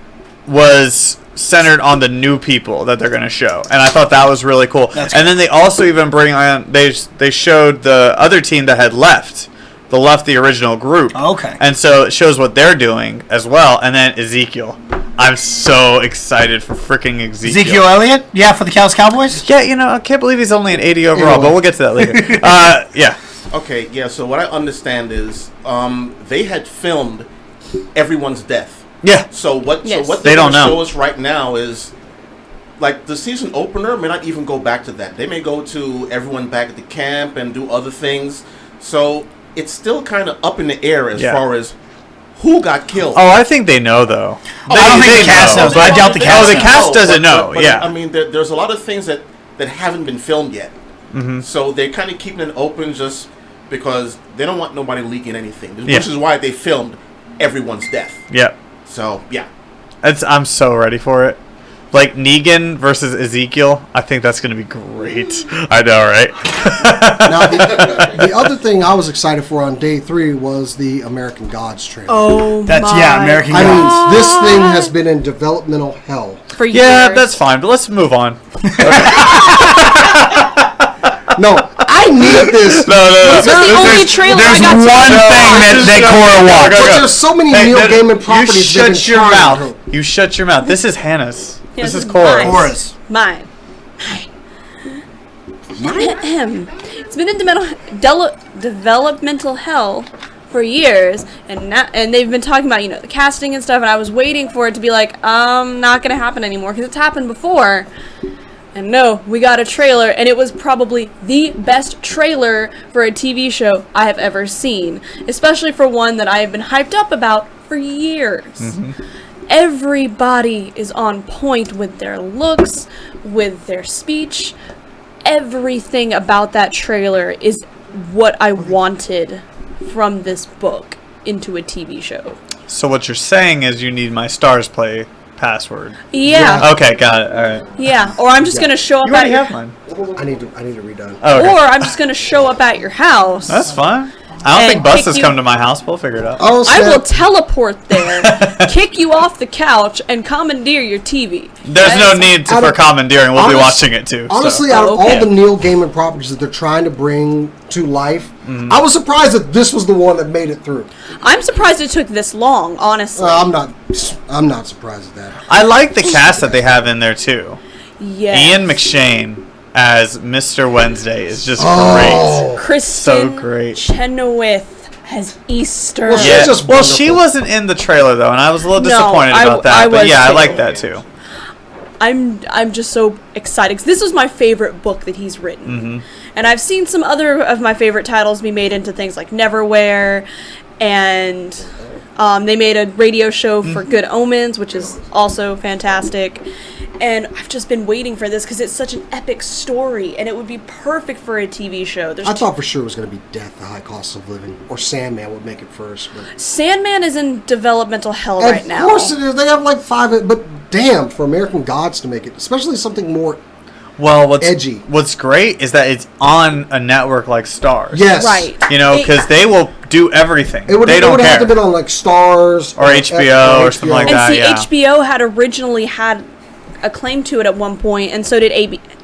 was centered on the new people that they're going to show. And I thought that was really cool. That's and then they also even bring on... They showed the other team that had left. The original group. Okay. And so it shows what they're doing as well. And then Ezekiel. I'm so excited for freaking Ezekiel. Ezekiel Elliott? Yeah, for the Cowboys? Yeah, I can't believe he's only an 80 overall, but we'll get to that later. Yeah. Okay, yeah, so what I understand is they had filmed everyone's death. Yeah. So what Yes. so what They they're don't going to know. show us right now is, like, the season opener may not even go back to that. They may go to everyone back at the camp and do other things. So it's still kind of up in the air as far as who got killed. Oh, I think they know, though. I don't think the cast knows, but I doubt the cast the knows. cast doesn't know, But, yeah. I mean, there's a lot of things that haven't been filmed yet. Mm-hmm. So they're kind of keeping it open just because they don't want nobody leaking anything. Which is why they filmed everyone's death. Yeah. So, yeah. I'm so ready for it. Like, Negan versus Ezekiel, I think that's going to be great. I know, right? Now, the other thing I was excited for on day 3 was the American Gods trailer. Oh, American I Gods. mean, this thing has been in developmental hell. For years. Yeah, that's fine, but let's move on. No, I need this. No. This was the only trailer I There's got to one thing that Cora watched. But there's so many Neil Gaiman properties You they've been shut your trying mouth. You shut your mouth. This is Hannah's. Yeah, this is mine. Cora's. Cora's. Mine. It's been in developmental hell for years, and they've been talking about the casting and stuff. And I was waiting for it to be like, not gonna happen anymore because it's happened before. And no, we got a trailer, and it was probably the best trailer for a TV show I have ever seen, especially for one that I have been hyped up about for years. Mm-hmm. Everybody is on point with their looks, with their speech. Everything about that trailer is what I wanted from this book into a TV show. So what you're saying is you need my Stars Play password. Yeah. Okay, got it. All right. Yeah. Or I'm just gonna show up You at already your have mine. I need to redone. Oh, okay. Or I'm just gonna show up at your house. That's fine. I don't And think Bus kick has you- come to my house. We'll figure it out. Oh, I will snap. teleport there, kick you off the couch, and commandeer your TV. There's no Yes. need Out for of- commandeering. We'll be honest- watching it too. Honestly, so. out of okay. all the Neil Gaiman properties that they're trying to bring to life, I was surprised that this was the one that made it through. I'm surprised it took this long, honestly. I'm not surprised at that. I like the cast that they have in there too. Yeah. Ian McShane as Mr. Wednesday is just Oh. Kristen so great. Chenoweth as Easter. Well, great. she's Yeah. just Well, she wonderful. wasn't in the trailer though, and I was a little No, disappointed about that. I but was yeah, I too. like that too. I'm just so excited 'cause this was my favorite book that he's written, Mm-hmm. and I've seen some other of my favorite titles be made into things like Neverwhere, and they made a radio show for Mm-hmm. Good Omens, which is also fantastic. And I've just been waiting for this because it's such an epic story, and it would be perfect for a TV show. I thought for sure it was going to be Death, The High Cost of Living, or Sandman would make it first. But Sandman is in developmental hell right now. Of course it is. They have like 5, but damn, for American Gods to make it, especially something more Well, what's edgy. What's great is that it's on a network like Stars. Yes. Right. Because they will do everything. It would, they don't have care. had to have been on like Stars Or HBO or something like And that. see, yeah. HBO had originally had a claim to it at one point, and so did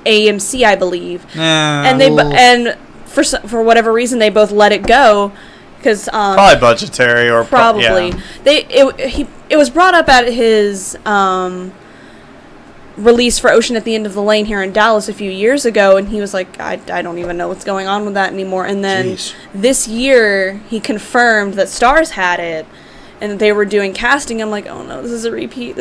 AMC, I believe. And they and for whatever reason they both let it go because probably budgetary or probably yeah. it was brought up at his release for Ocean at the End of the Lane here in Dallas a few years ago, and he was like, I don't even know what's going on with that anymore. And then Jeez. this year he confirmed that Stars had it, and they were doing casting. I'm like, oh no, this is a repeat.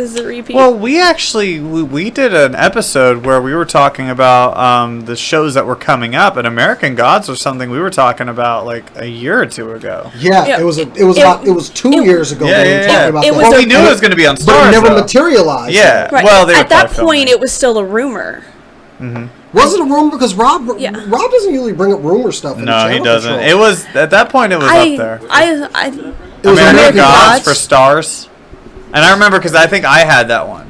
Well, we actually we did an episode where we were talking about the shows that were coming up, and American Gods was something we were talking about like a year or two ago. Yeah, it was 2 years ago. Yeah, we were talking about that. Well, we knew it was going to be on Starz, but it never though. materialized. Yeah, right. well, at that point, it was still a rumor. Was it a rumor? Because Rob doesn't usually bring up rumor stuff. No, he doesn't. It was at that point. It was up there. It was American Gods for Starz, and I remember because I think I had that one,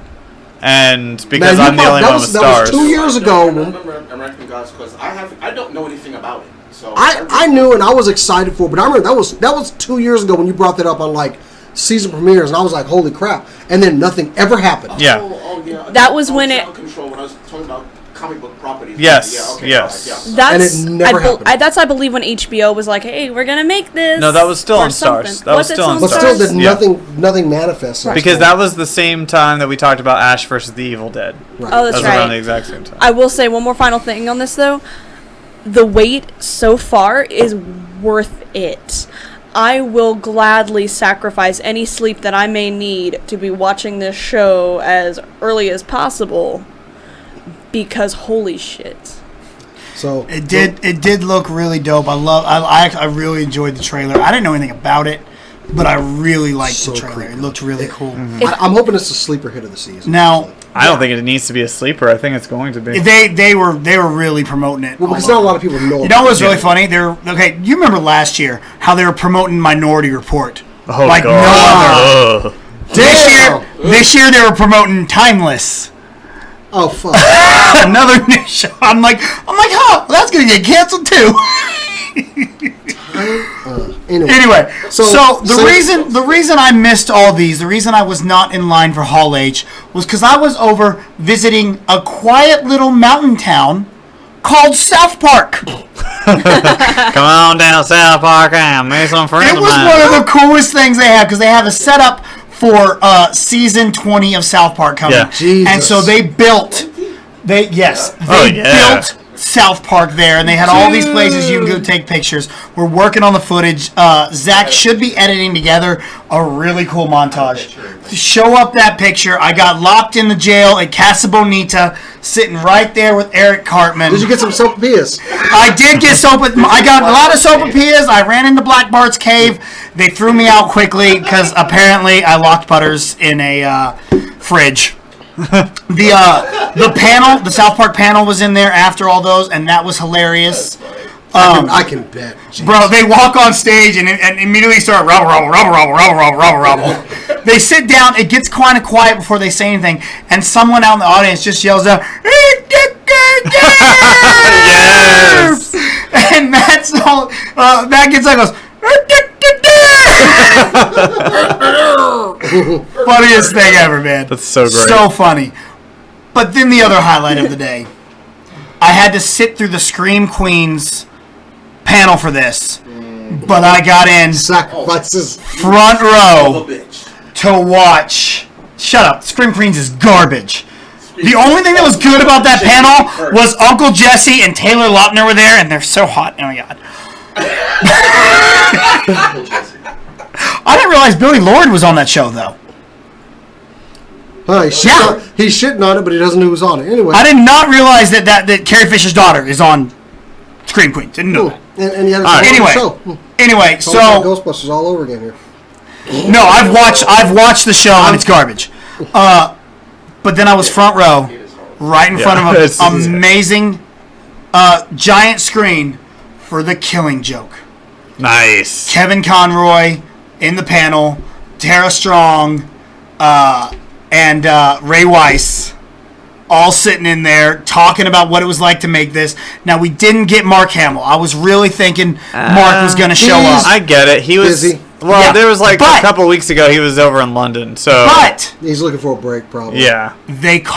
and because I'm the only one with Starz. That was 2 years ago. I remember American Gods because I don't know anything about it. So I knew and I was excited for it, but I remember that was 2 years ago when you brought that up on like season premieres, and I was like, holy crap! And then nothing ever happened. Yeah. Oh yeah. That was when it. Control when I was talking about comic book properties. Yes. Yeah, okay, Yes. Yeah. That's and it never happened. That's I believe when HBO was like, "Hey, we're gonna make this." No, that was still or on something. Starz. That was still on But Starz. still, nothing manifests. Because that was the same time that we talked about Ash versus the Evil Dead. Right. Oh, that's That was right. around the exact same time. I will say one more final thing on this though. The wait so far is worth it. I will gladly sacrifice any sleep that I may need to be watching this show as early as possible because holy shit. So It did look really dope. I really enjoyed the trailer. I didn't know anything about it, but I really liked the trailer. It looked really cool. I'm hoping it's a sleeper hit of the season. Now, I don't think it needs to be a sleeper. I think it's going to be. they were really promoting it. Well, because not a lot of people know. You know what's really funny? You remember last year how they were promoting Minority Report? Oh, like God. no other. This year they were promoting Timeless. Oh fuck! Another new show. I'm like, huh? That's gonna get canceled too. Anyway, so the reason I missed all these, the reason I was not in line for Hall H was because I was over visiting a quiet little mountain town called South Park. Come on down South Park and make some friends It of was mine. one of the coolest things they have because they have a setup for season 20 of South Park coming. Yeah. Jesus. And so they built South Park there, and they had all these places you can go take pictures. We're working on the footage. Zach should be editing together a really cool montage. Show up that picture. I got locked in the jail at Casa Bonita, sitting right there with Eric Cartman. Did you get some sopapillas? I did get I got a lot of sopapillas. I ran into Black Bart's cave. They threw me out quickly because apparently I locked Butters in a fridge. The panel, the South Park panel was in there after all those, and that was hilarious. I can bet. Jeez. Bro, they walk on stage and immediately start rubble. They sit down. It gets kind of quiet before they say anything, and someone out in the audience just yells out, Yes! And that's all. That gets like goes. Funniest thing ever, man. That's so great. So funny. But then the other highlight of the day, I had to sit through the Scream Queens panel for this, but I got in Sacrifices. front row bitch. to watch. Shut up. Scream Queens is garbage. The only thing that was good about that panel was Uncle Jesse and Taylor Lautner were there, and they're so hot. Oh my god. I didn't realize Billy Lord was on that show, though. He's shitting on it, but he doesn't know who's on it. Anyway. I did not realize that Carrie Fisher's daughter is on Scream Queen. Didn't know that. And he had Anyway, show. anyway, It's almost like so Ghostbusters all over again here. no, I've watched the show and it's garbage. But then I was front row, right in front of an amazing giant screen for The Killing Joke. Nice. Kevin Conroy in the panel, Tara Strong, and Ray Weiss, all sitting in there talking about what it was like to make this. Now, we didn't get Mark Hamill. I was really thinking Mark was going to show up. I get it. He was busy. Well, Yeah, there was like but- a couple weeks ago he was over in London. So But He's looking for a break, probably. yeah,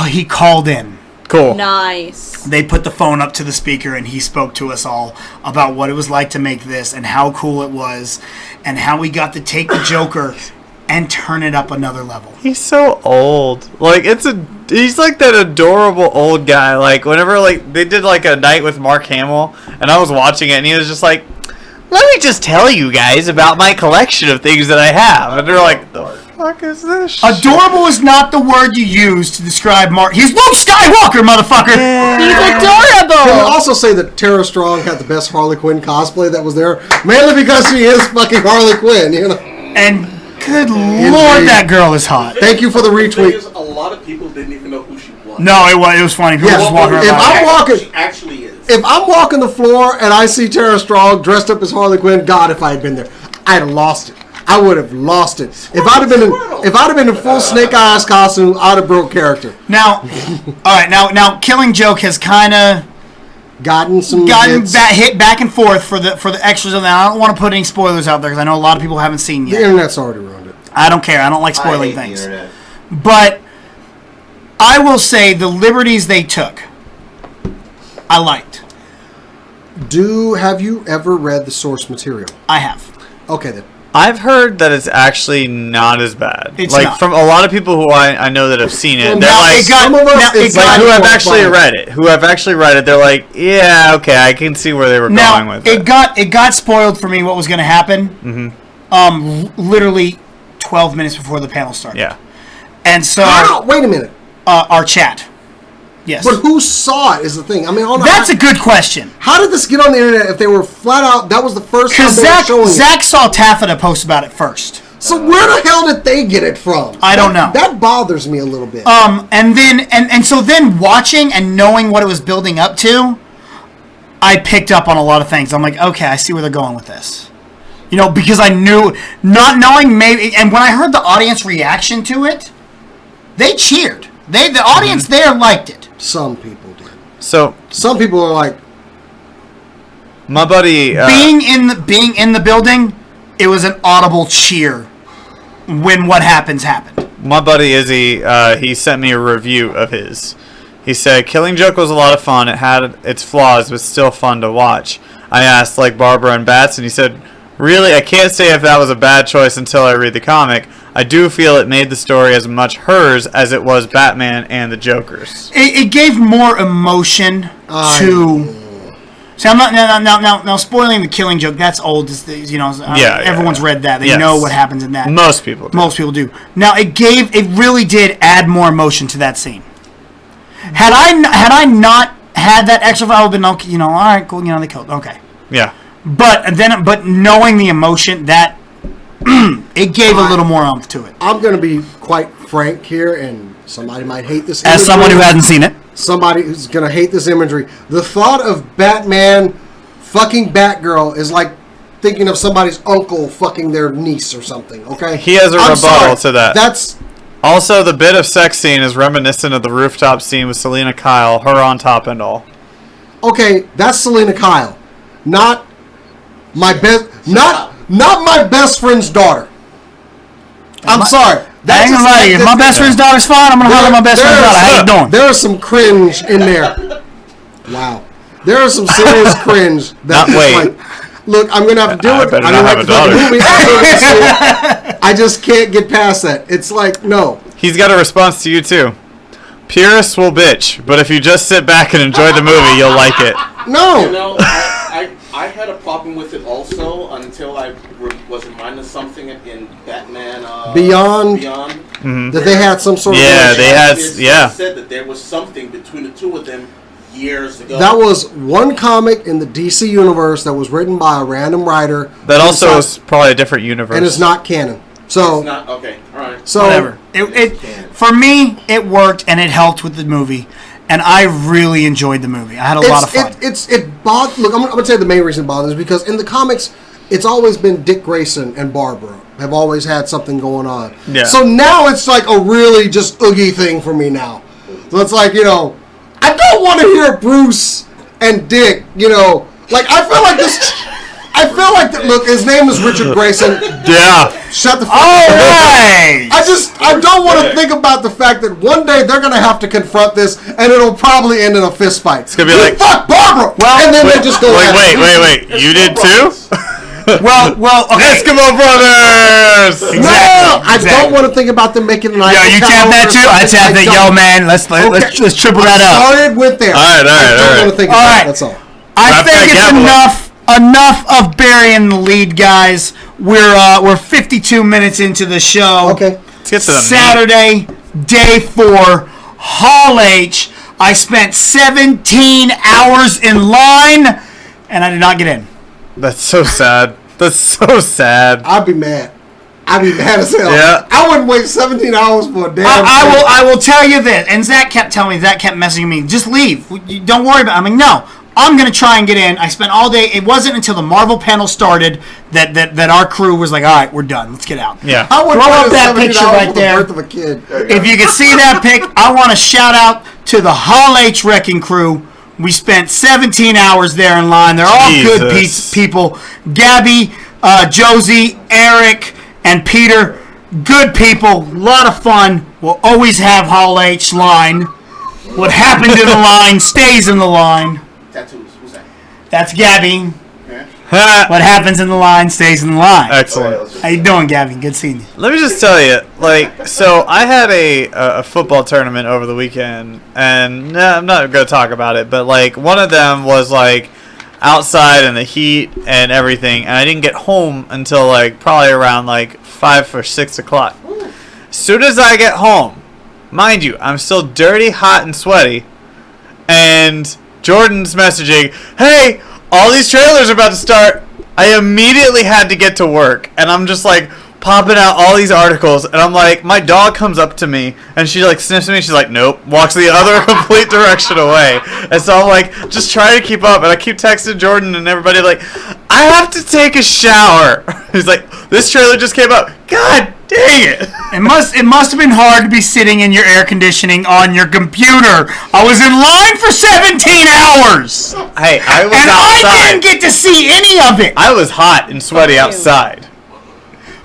he called in. cool. Nice. They put the phone up to the speaker and he spoke to us all about what it was like to make this and how cool it was and how we got to take the Joker and turn it up another level. He's so old. Like he's like that adorable old guy. Like whenever like they did like a night with Mark Hamill and I was watching it and he was just like, let me just tell you guys about my collection of things that I have. And they're like, the fuck is this? Adorable is not the word you use to describe Mark. He's Luke Skywalker, motherfucker. He's adorable. Can we also say that Tara Strong had the best Harley Quinn cosplay that was there? Mainly because she is fucking Harley Quinn, you know? And good lord, that girl is hot. Thank you for the retweet. A lot of people didn't even know who she was. No, it was funny. People just walking If around. I'm walking, She actually is. if I'm walking the floor and I see Tara Strong dressed up as Harley Quinn, God, if I had been there, I'd have lost it. I would have lost it. If I'd have been in full Snake Eyes costume, I'd have broke character. Now, all right, now, Killing Joke has kind of Gotten hits. hit back and forth for the extras of that. I don't want to put any spoilers out there because I know a lot of people haven't seen The yet. internet's already ruined it. I don't care. I don't like spoiling I hate things. the internet. But I will say the liberties they took, I liked. Have you ever read the source material? I have. Okay then. I've heard that it's actually not as bad. It's like not. from a lot of people who I know that have seen it, Well, they're now like, it got- some of us, now it's it got- like who have more actually fun. read it, they're like, yeah, okay, I can see where they were going Now with it got spoiled for me what was going to happen. Literally 12 minutes before the panel started. Yeah. And so Wait a minute. our chat. Yes. But who saw it is the thing. I mean, That's a good question. How did this get on the internet if they were flat out? That was the first time Because they were showing it. Zach saw Taffeta post about it first. So where the hell did they get it from? I don't know. That bothers me a little bit. And so then watching and knowing what it was building up to, I picked up on a lot of things. I'm like, okay, I see where they're going with this. You know, because I knew, not knowing maybe, and when I heard the audience reaction to it, they cheered. The audience there liked it. Some people did. So Some people are like, my buddy, Being in the building, it was an audible cheer when what happened. my buddy Izzy, he sent me a review of his. He said, Killing Joke was a lot of fun. It had its flaws, but still fun to watch. I asked, like Barbara and Bats, and he said, really, I can't say if that was a bad choice until I read the comic. I do feel it made the story as much hers as it was Batman and the Joker's. It gave more emotion to. See, I'm not now spoiling the Killing Joke. That's old. You know, everyone's read that. They know what happens in that. Most people do. Most people do. Now it really did add more emotion to that scene. Had I not had that extra, I would have been okay. You know, all right, cool. You know, they killed. Okay. Yeah. But knowing the emotion that it gave a little more oomph to it. I'm going to be quite frank here, and somebody might hate this. As someone who hasn't seen it, somebody who's going to hate this imagery. The thought of Batman fucking Batgirl is like thinking of somebody's uncle fucking their niece or something, okay? He has a I'm rebuttal sorry. to that. That's... Also, the bit of sex scene is reminiscent of the rooftop scene with Selena Kyle, her on top and all. Okay, that's Selena Kyle. Not my best... Not my best friend's daughter. I'm sorry. I ain't gonna lie to you. If my best friend's daughter's fine, I'm gonna holler at my best friend's daughter. How you doing? There is some cringe in there. Wow. There is some serious cringe. That look, I'm gonna have to do it. better I not don't have like a the fucking daughter. movie. I'm still gonna see it. I just can't get past that. It's like, no. He's got a response to you, too. Purists will bitch, but if you just sit back and enjoy the movie, you'll like it. No. You know, I had a problem with it also until I was reminded of something in Batman Beyond. That they had some sort of... Yeah, said that there was something between the two of them years ago. That was one comic in the DC universe that was written by a random writer. That also is probably a different universe. And it's not canon. So... It's not, okay, alright. So, whatever. It for me, it worked and it helped with the movie, and I really enjoyed the movie. I had a lot of fun. Look, I'm gonna tell you the main reason it bothers me because in the comics, it's always been Dick Grayson and Barbara have always had something going on. Yeah. So now it's like a really just oogie thing for me now. So it's like, you know, I don't want to hear Bruce and Dick. You know, like I feel like this. I feel like that. Look, his name is Richard Grayson. Yeah. Shut the fuck All up. right. I don't want to think about the fact that one day they're gonna have to confront this, and it'll probably end in a fist fight. It's gonna be like, fuck Barbara. Well, and then they just go. Wait. You did too? Well, okay. Eskimo Brothers. No, I don't want to think about them making an. Yo, you tap that too? I tap that. Yo, man, let's triple that up. Started with there. All right. I don't want to think about it. That's all. I think it's enough enough of burying the lead, guys. We're 52 minutes into the show. Okay. Let's get to the Saturday, day 4, Hall H. I spent 17 hours in line, and I did not get in. That's so sad. That's so sad. I'd be mad. I'd be mad as hell. Yeah. I wouldn't wait 17 hours for a damn I will tell you this, and Zach kept messaging me, just leave. Don't worry about it. I'm like, no, I'm going to try and get in. I spent all day. It wasn't until the Marvel panel started that our crew was like, all right, we're done. Let's get out. Yeah. I would throw up that picture right there. The birth of a kid. If you can see that pic, I want to shout out to the Hall H Wrecking Crew. We spent 17 hours there in line. They're all good people. Gabby, Josie, Eric, and Peter, good people. A lot of fun. We'll always have Hall H line. What happened in the line stays in the line. Tattoos. Who's that? That's Gabby. Yeah. What happens in the line stays in the line. Excellent. How you doing, Gabby? Good seeing you. Let me just tell you, so I had a football tournament over the weekend, and I'm not going to talk about it, but, one of them was, outside in the heat and everything, and I didn't get home until, probably around, 5 or 6 o'clock. As soon as I get home, mind you, I'm still dirty, hot, and sweaty, and Jordan's messaging, hey, all these trailers are about to start. I immediately had to get to work, and I'm just popping out all these articles, and I'm like, my dog comes up to me, and she sniffs me, and she's like, nope, walks the other complete direction away. And so I'm just trying to keep up, and I keep texting Jordan and everybody I have to take a shower. He's like, this trailer just came out. God dang it. It must have been hard to be sitting in your air conditioning on your computer. I was in line for 17 hours. Hey, I was and outside. I didn't get to see any of it. I was hot and sweaty outside.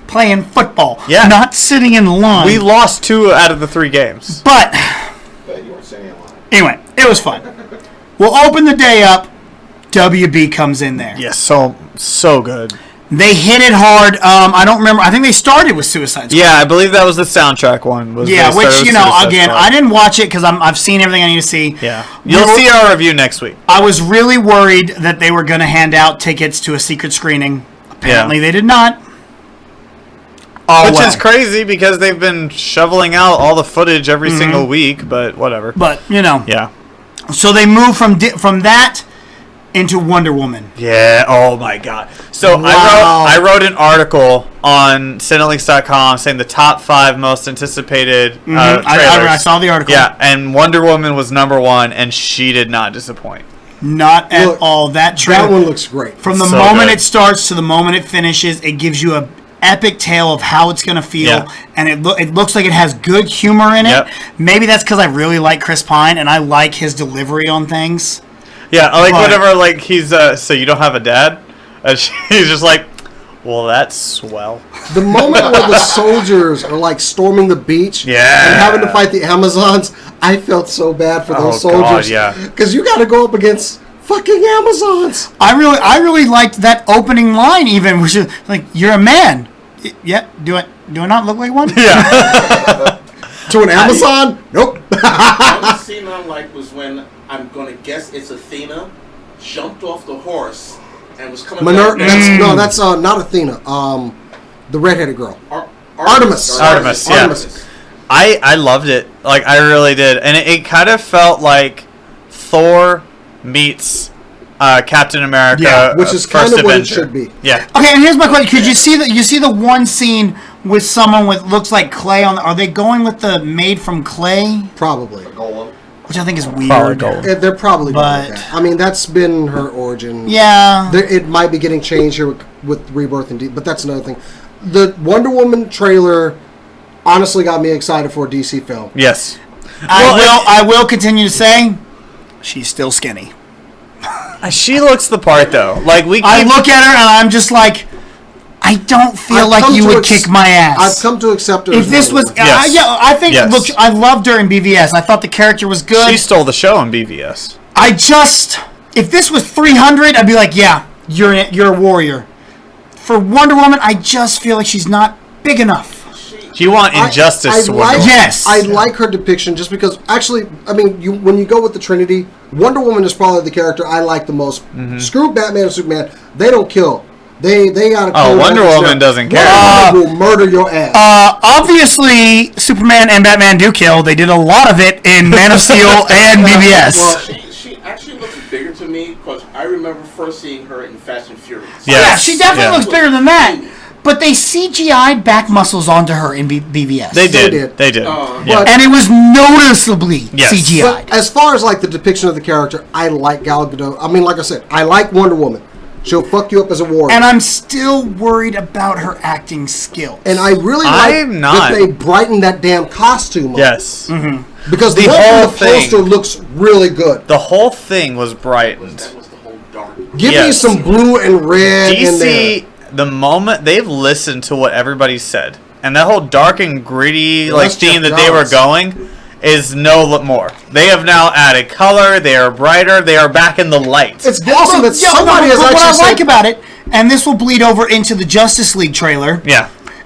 Playing football. Yeah. Not sitting in line. We lost 2 out of the 3 games. But You weren't sitting in line. anyway, it was fun. We'll open the day up. WB comes in there. Yes, so good. They hit it hard. I don't remember. I think they started with Suicide Squad. Yeah, I believe that was the soundtrack one. Yeah, which, again, I didn't watch it because I've seen everything I need to see. Yeah. You'll see our review next week. I was really worried that they were going to hand out tickets to a secret screening. Apparently they did not. Which is crazy because they've been shoveling out all the footage every single week, but whatever. But, Yeah. So they moved from that into Wonder Woman. Yeah, oh my god. So Wow. I wrote an article on Cinelinks.com saying the top 5 most anticipated trailers. I saw the article. Yeah, and Wonder Woman was number 1, and she did not disappoint. Not at all. That trailer. That one looks great. From the So moment good. it starts to the moment it finishes, it gives you a epic tale of how it's going to feel, Yeah. and it looks like it has good humor in it. Yep. Maybe that's because I really like Chris Pine, and I like his delivery on things. Yeah, I like But- whatever, he's, so you don't have a dad? And he's just like, well, that's swell. The moment where the soldiers are storming the beach Yeah. and having to fight the Amazons, I felt so bad for those Oh, God, soldiers. yeah. Because you got to go up against fucking Amazons. I really liked that opening line, even, which is like, "You're a man." Yeah. Do I not look like one? Yeah. To an Amazon? Nope. The only scene I liked was when, I'm going to guess it's Athena, jumped off the horse and was coming back down. No, that's not Athena. The redheaded girl. Artemis. Artemis, yeah. Artemis. I loved it. I really did. And it kind of felt like Thor meets Captain America. Yeah, which is First kind of what it Avenger. should be. Yeah. Okay, and here's my question: could you see the one scene with someone with looks like clay on? Are they going with the made from clay? Probably. Golem. Which I think is weird. Probably gold. They're probably going But- with that. I mean, that's been her origin. Yeah. It might be getting changed here with Rebirth, but that's another thing. The Wonder Woman trailer honestly got me excited for a DC film. Yes. I will continue to say she's still skinny. She looks the part, though. I look at her and I'm just like, I don't feel I've like come you to would kick my ass. I've come to accept her. If as this Wonder was, Woman. Yes. I think. Yes. Look, I loved her in BVS. I thought the character was good. She stole the show in BVS. If this was 300, I'd be like, yeah, you're a warrior. For Wonder Woman, I just feel like she's not big enough. Do you want injustice to Wonder Woman? Yes. I like her depiction just because, actually, I mean, when you go with the Trinity, Wonder Woman is probably the character I like the most. Screw Batman and Superman. They don't kill. They got to Wonder Woman doesn't care. Wonder Woman will murder your ass. Obviously, Superman and Batman do kill. They did a lot of it in Man of Steel and BVS. Well, she actually looks bigger to me because I remember first seeing her in Fast and Furious. Yeah, she definitely looks bigger than that. But they CGI'd back muscles onto her in BVS. They did. And it was noticeably CGI'd. But as far as like the depiction of the character, I like Gal Gadot. I mean, like I said, I like Wonder Woman. She'll fuck you up as a warrior. And I'm still worried about her acting skill. And I really like that they brightened that damn costume up. Yes. Because the whole poster looks really good. The whole thing was brightened. That was the whole dark. Give me some blue and red in there. DC, the moment they've listened to what everybody said, and that whole dark and gritty theme that they were going is no more. They have now added color. They are brighter. They are back in the light. It's awesome that somebody has actually what I said, like about it, and this will bleed over into the Justice League trailer,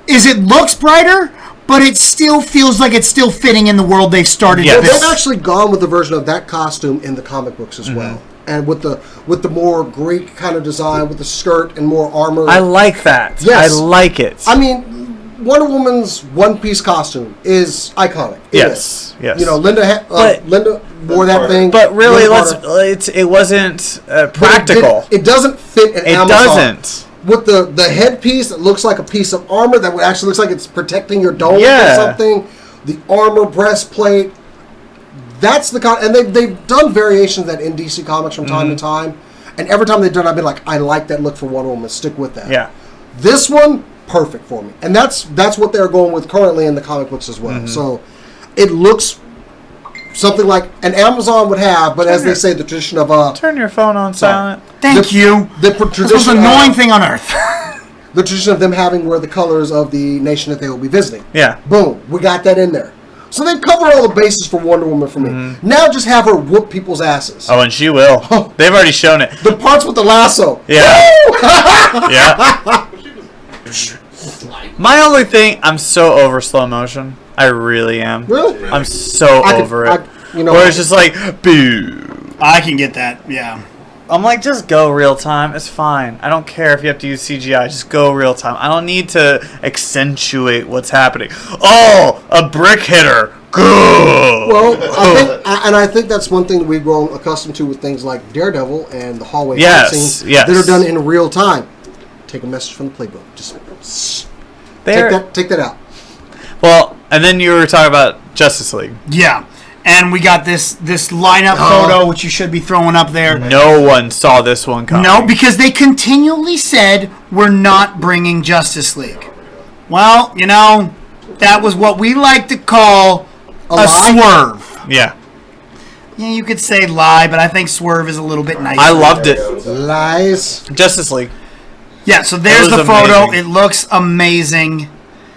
is it looks brighter, but it still feels like it's still fitting in the world they've started. Yes. They've actually gone with the version of that costume in the comic books as well. And with the more Greek kind of design, with the skirt and more armor. I like that. Yes. I like it. I mean, Wonder Woman's one-piece costume is iconic. Yes. You know, Linda wore that thing. But really, it wasn't practical. It doesn't fit in Amazon. It doesn't. With the headpiece that looks like a piece of armor that actually looks like it's protecting your dome or something. The armor breastplate. That's the kind, and they've done variations of that in DC Comics from time to time, and every time they've done, I've been like, I like that look for Wonder Woman. Stick with that. Yeah. This one, perfect for me, and that's what they're going with currently in the comic books as well. So, it looks something like an Amazon would have, but as they say, the tradition of turn your phone on silent. Thank you. The That's the most annoying thing on earth. The tradition of them having wear the colors of the nation that they will be visiting. Yeah. Boom, we got that in there. So they've covered all the bases for Wonder Woman for me. Now just have her whoop people's asses. Oh, and she will. They've already shown it. The parts with the lasso. Yeah. Yeah. My only thing, I'm so over slow motion. I really am. Really? I'm so over it. Where it's just like, boo. I can get that, yeah. I'm like, just go real time. It's fine. I don't care if you have to use CGI. Just go real time. I don't need to accentuate what's happening. Oh, a brick hitter. Good. Well, I think that's one thing that we've grown accustomed to with things like Daredevil and the hallway fight scenes that are done in real time. Take a message from the playbook. Just take that out. Well, and then you were talking about Justice League. Yeah. And we got this lineup photo, which you should be throwing up there. No one saw this one coming. No, because they continually said, we're not bringing Justice League. Well, that was what we like to call a swerve. Yeah. Yeah, you could say lie, but I think swerve is a little bit nicer. I loved it. Lies. Justice League. Yeah, so there's the photo. Amazing. It looks amazing.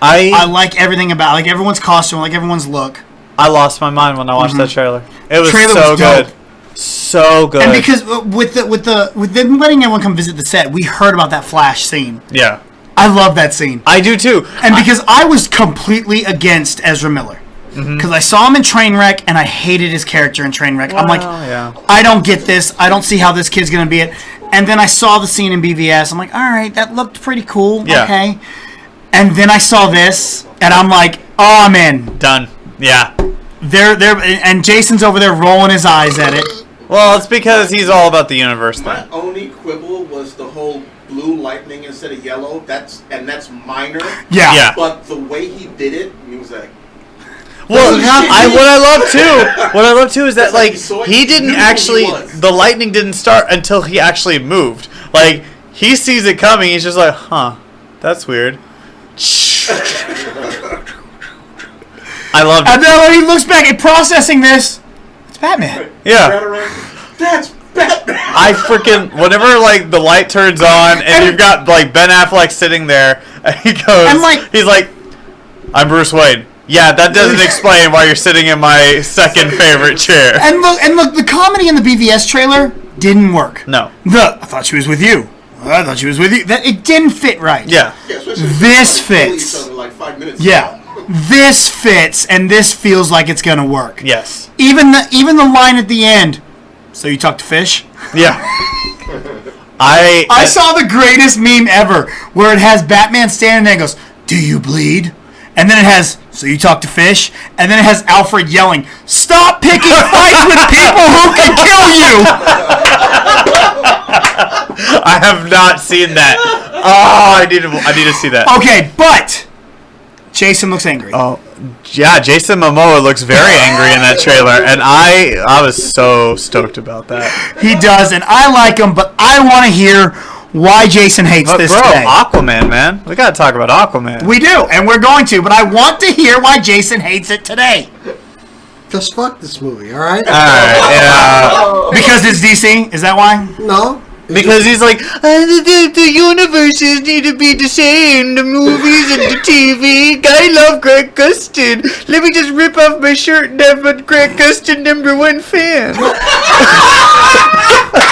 I like everything about it. Like everyone's costume, like everyone's look. I lost my mind when I watched that trailer. It was Trailer so was good. dope. So good. And because with them letting everyone come visit the set, we heard about that Flash scene. Yeah. I love that scene. I do too. And because I was completely against Ezra Miller. Because I saw him in Trainwreck and I hated his character in Trainwreck. I'm like, I don't get this. I don't see how this kid's going to be it. And then I saw the scene in BVS. I'm like, all right, that looked pretty cool. Yeah. Okay. And then I saw this and I'm like, oh, I'm in. Done. Yeah. And Jason's over there rolling his eyes at it. Well, it's because he's all about the universe thing. My only quibble was the whole blue lightning instead of yellow. That's minor. Yeah. But the way he did it, he was like. Well, what I love too is that like he didn't actually, the lightning didn't start until he actually moved. Like he sees it coming, he's just like, huh, that's weird. I loved it. And then when he looks back at processing this, it's Batman. Yeah. That's Batman. I freaking, whenever like the light turns on and you've got like Ben Affleck sitting there, and he goes, he's like, I'm Bruce Wayne. Yeah, that doesn't explain why you're sitting in my second favorite chair. And look, the comedy in the BVS trailer didn't work. No. I thought she was with you. I thought she was with you. That it didn't fit right. Yeah. This fits. Like 5 minutes Yeah. this fits and this feels like it's gonna work. Yes. Even the line at the end. So you talk to fish? Yeah. I saw the greatest meme ever where it has Batman standing there and goes, "Do you bleed?" And then it has, "So you talk to fish?" And then it has Alfred yelling, "Stop picking fights with people who can kill you!" I have not seen that. Oh, I need to see that. Okay, but Jason looks angry. Oh, yeah, Jason Momoa looks very angry in that trailer, and I was so stoked about that. He does, and I like him, but I want to hear why Jason hates this today. Aquaman, man. We got to talk about Aquaman. We do, and we're going to, but I want to hear why Jason hates it today. Just fuck this movie, all right? All right, yeah. Because it's DC? Is that why? No. Because he's like, the universes need to be the same, the movies and the TV. I love Greg Gustin. Let me just rip off my shirt and have a Greg Gustin #1 fan.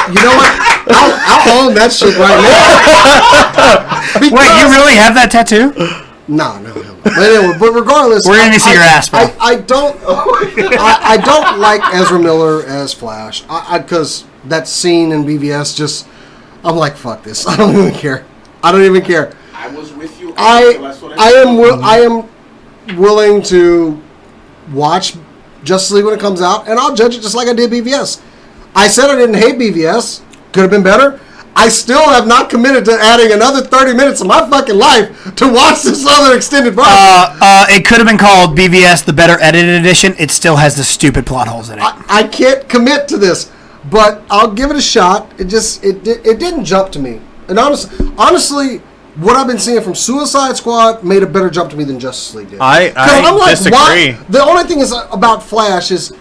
You know what? I'll own that shit right now. Wait, you really have that tattoo? No. But anyway, but regardless, we're gonna see your ass, bro. I don't like Ezra Miller as Flash. Because that scene in BVS just, I'm like, fuck this. I don't even care. I was with you. I am willing to watch Justice League when it comes out, and I'll judge it just like I did BVS. I said I didn't hate BVS. Could have been better. I still have not committed to adding another 30 minutes of my fucking life to watch this other extended version. It could have been called BVS, the better edited edition. It still has the stupid plot holes in it. I can't commit to this, but I'll give it a shot. It didn't jump to me. And honestly, what I've been seeing from Suicide Squad made a better jump to me than Justice League did. I disagree. Why? The only thing is about Flash is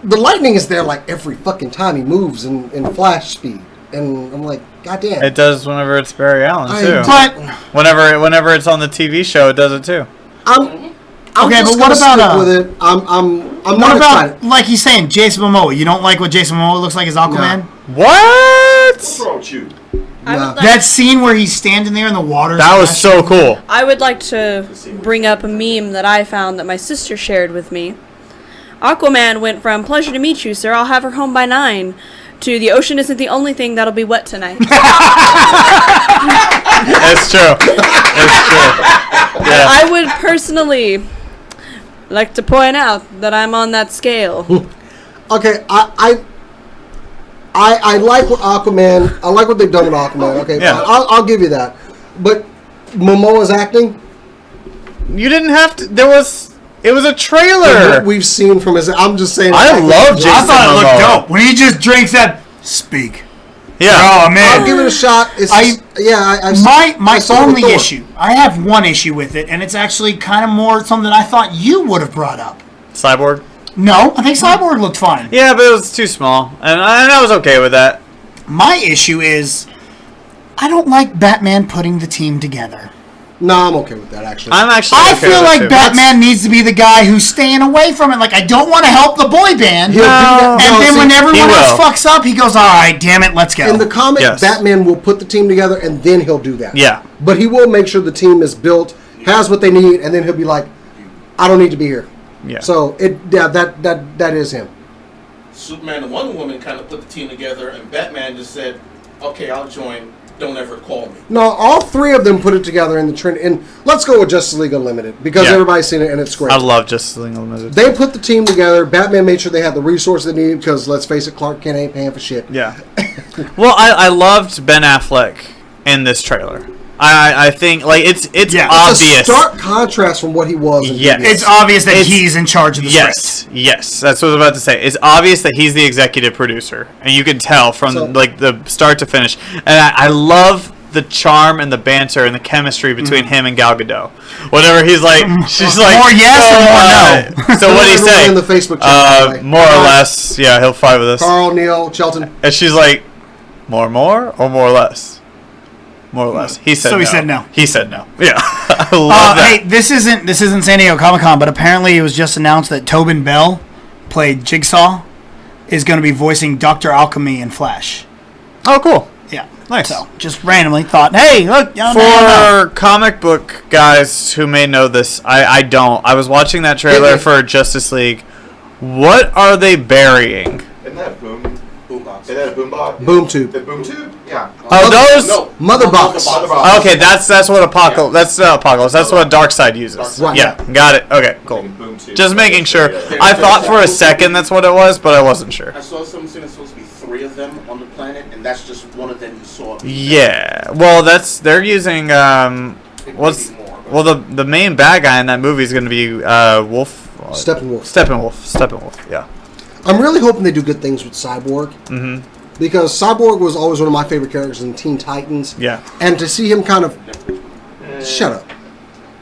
the lightning is there like every fucking time he moves in Flash speed. And I'm like, goddamn. It does whenever it's Barry Allen too. But whenever it's on the TV show, it does it too. I'm okay, just but what gonna about stick with it? I'm what not about excited. like he's saying, Jason Momoa? You don't like what Jason Momoa looks like as Aquaman? What? What's wrong with you? Nah. That scene where he's standing there in the water. That was so cool. I would like to bring up a meme that I found that my sister shared with me. Aquaman went from "Pleasure to meet you, sir. I'll have her home by 9" to "The ocean isn't the only thing that'll be wet tonight." It's true. It's true. Yeah. I would personally like to point out that I'm on that scale. Okay, I like what Aquaman. I like what they've done with Aquaman. Okay, Yeah. fine. I'll give you that. But Momoa's acting. You didn't have to. It was a trailer. What we've seen from his. I'm just saying. I love Jason I thought it looked Momoa. dope when he just drinks that. Speak. Yeah. Oh man. I'll give it a shot. It's I I saw it with only Thor. issue. I have one issue with it, and it's actually kind of more something I thought you would have brought up. Cyborg. No, I think Cyborg looked fine. Yeah, but it was too small, and I was okay with that. My issue is I don't like Batman putting the team together. No, I'm okay with that actually. I okay feel with like it too. Batman needs to be the guy who's staying away from it. Like, I don't want to help the boy band. He'll do that. And No, then see, when everyone he else will. fucks up, he goes, all right, damn it, let's go. in the comic, Yes. Batman will put the team together and then he'll do that. Yeah. But he will make sure the team is built, has what they need, and then he'll be like, I don't need to be here. Yeah. So that is him. Superman and Wonder Woman kind of put the team together, and Batman just said, "Okay, I'll join. Don't ever call me." No, all three of them put it together in the trend. And let's go with Justice League Unlimited because Yeah. everybody's seen it and it's great. I love Justice League Unlimited. They put the team together. Batman made sure they had the resources they needed because let's face it, Clark Kent ain't paying for shit. Yeah. Well, I loved Ben Affleck in this trailer. I think like it's Yeah. obvious. It's a stark contrast from what he was. In Yes. BBS. it's obvious that It's- he's in charge of the script. Yes, that's what I was about to say. It's obvious that he's the executive producer, and you can tell from So- like the start to finish. And I love the charm and the banter and the chemistry between him and Gal Gadot. Whenever he's like, she's like, More yes so, or more no? So what do you Everyone say? in the Facebook chat, by the way. More or less, yeah, he'll fight with us. Carl, Neil, Shelton. And she's like, more or more or less? More or less. He said So no. he said no. He said no. Yeah. I love that. Hey, this isn't San Diego Comic-Con, but apparently it was just announced that Tobin Bell, played Jigsaw, is going to be voicing Dr. Alchemy in Flash. Oh, cool. Yeah. Nice. So just randomly thought, hey, look, y'all know. For comic book guys who may know this, I don't. I was watching that trailer for Justice League. What are they burying? Isn't that boombox? Isn't that a boombox? Boom tube. The boom tube? Yeah. Oh, those. No. Mother box. Okay, that's what Apocalypse. That's not Apocalypse. That's what Darkseid uses. Right. Yeah, got it. Okay, cool. Boom tube. Just making sure. I thought for a second that's what it was, but I wasn't sure. I saw something saying it's supposed to be 3 of them on the planet, and that's just one of them you saw. Yeah. Well, they're using what's well the main bad guy in that movie is going to be Wolf. Steppenwolf. Steppenwolf. Yeah. I'm really hoping they do good things with Cyborg. Mm-hmm. Because Cyborg was always one of my favorite characters in Teen Titans. Yeah. And to see him kind of... Shut up.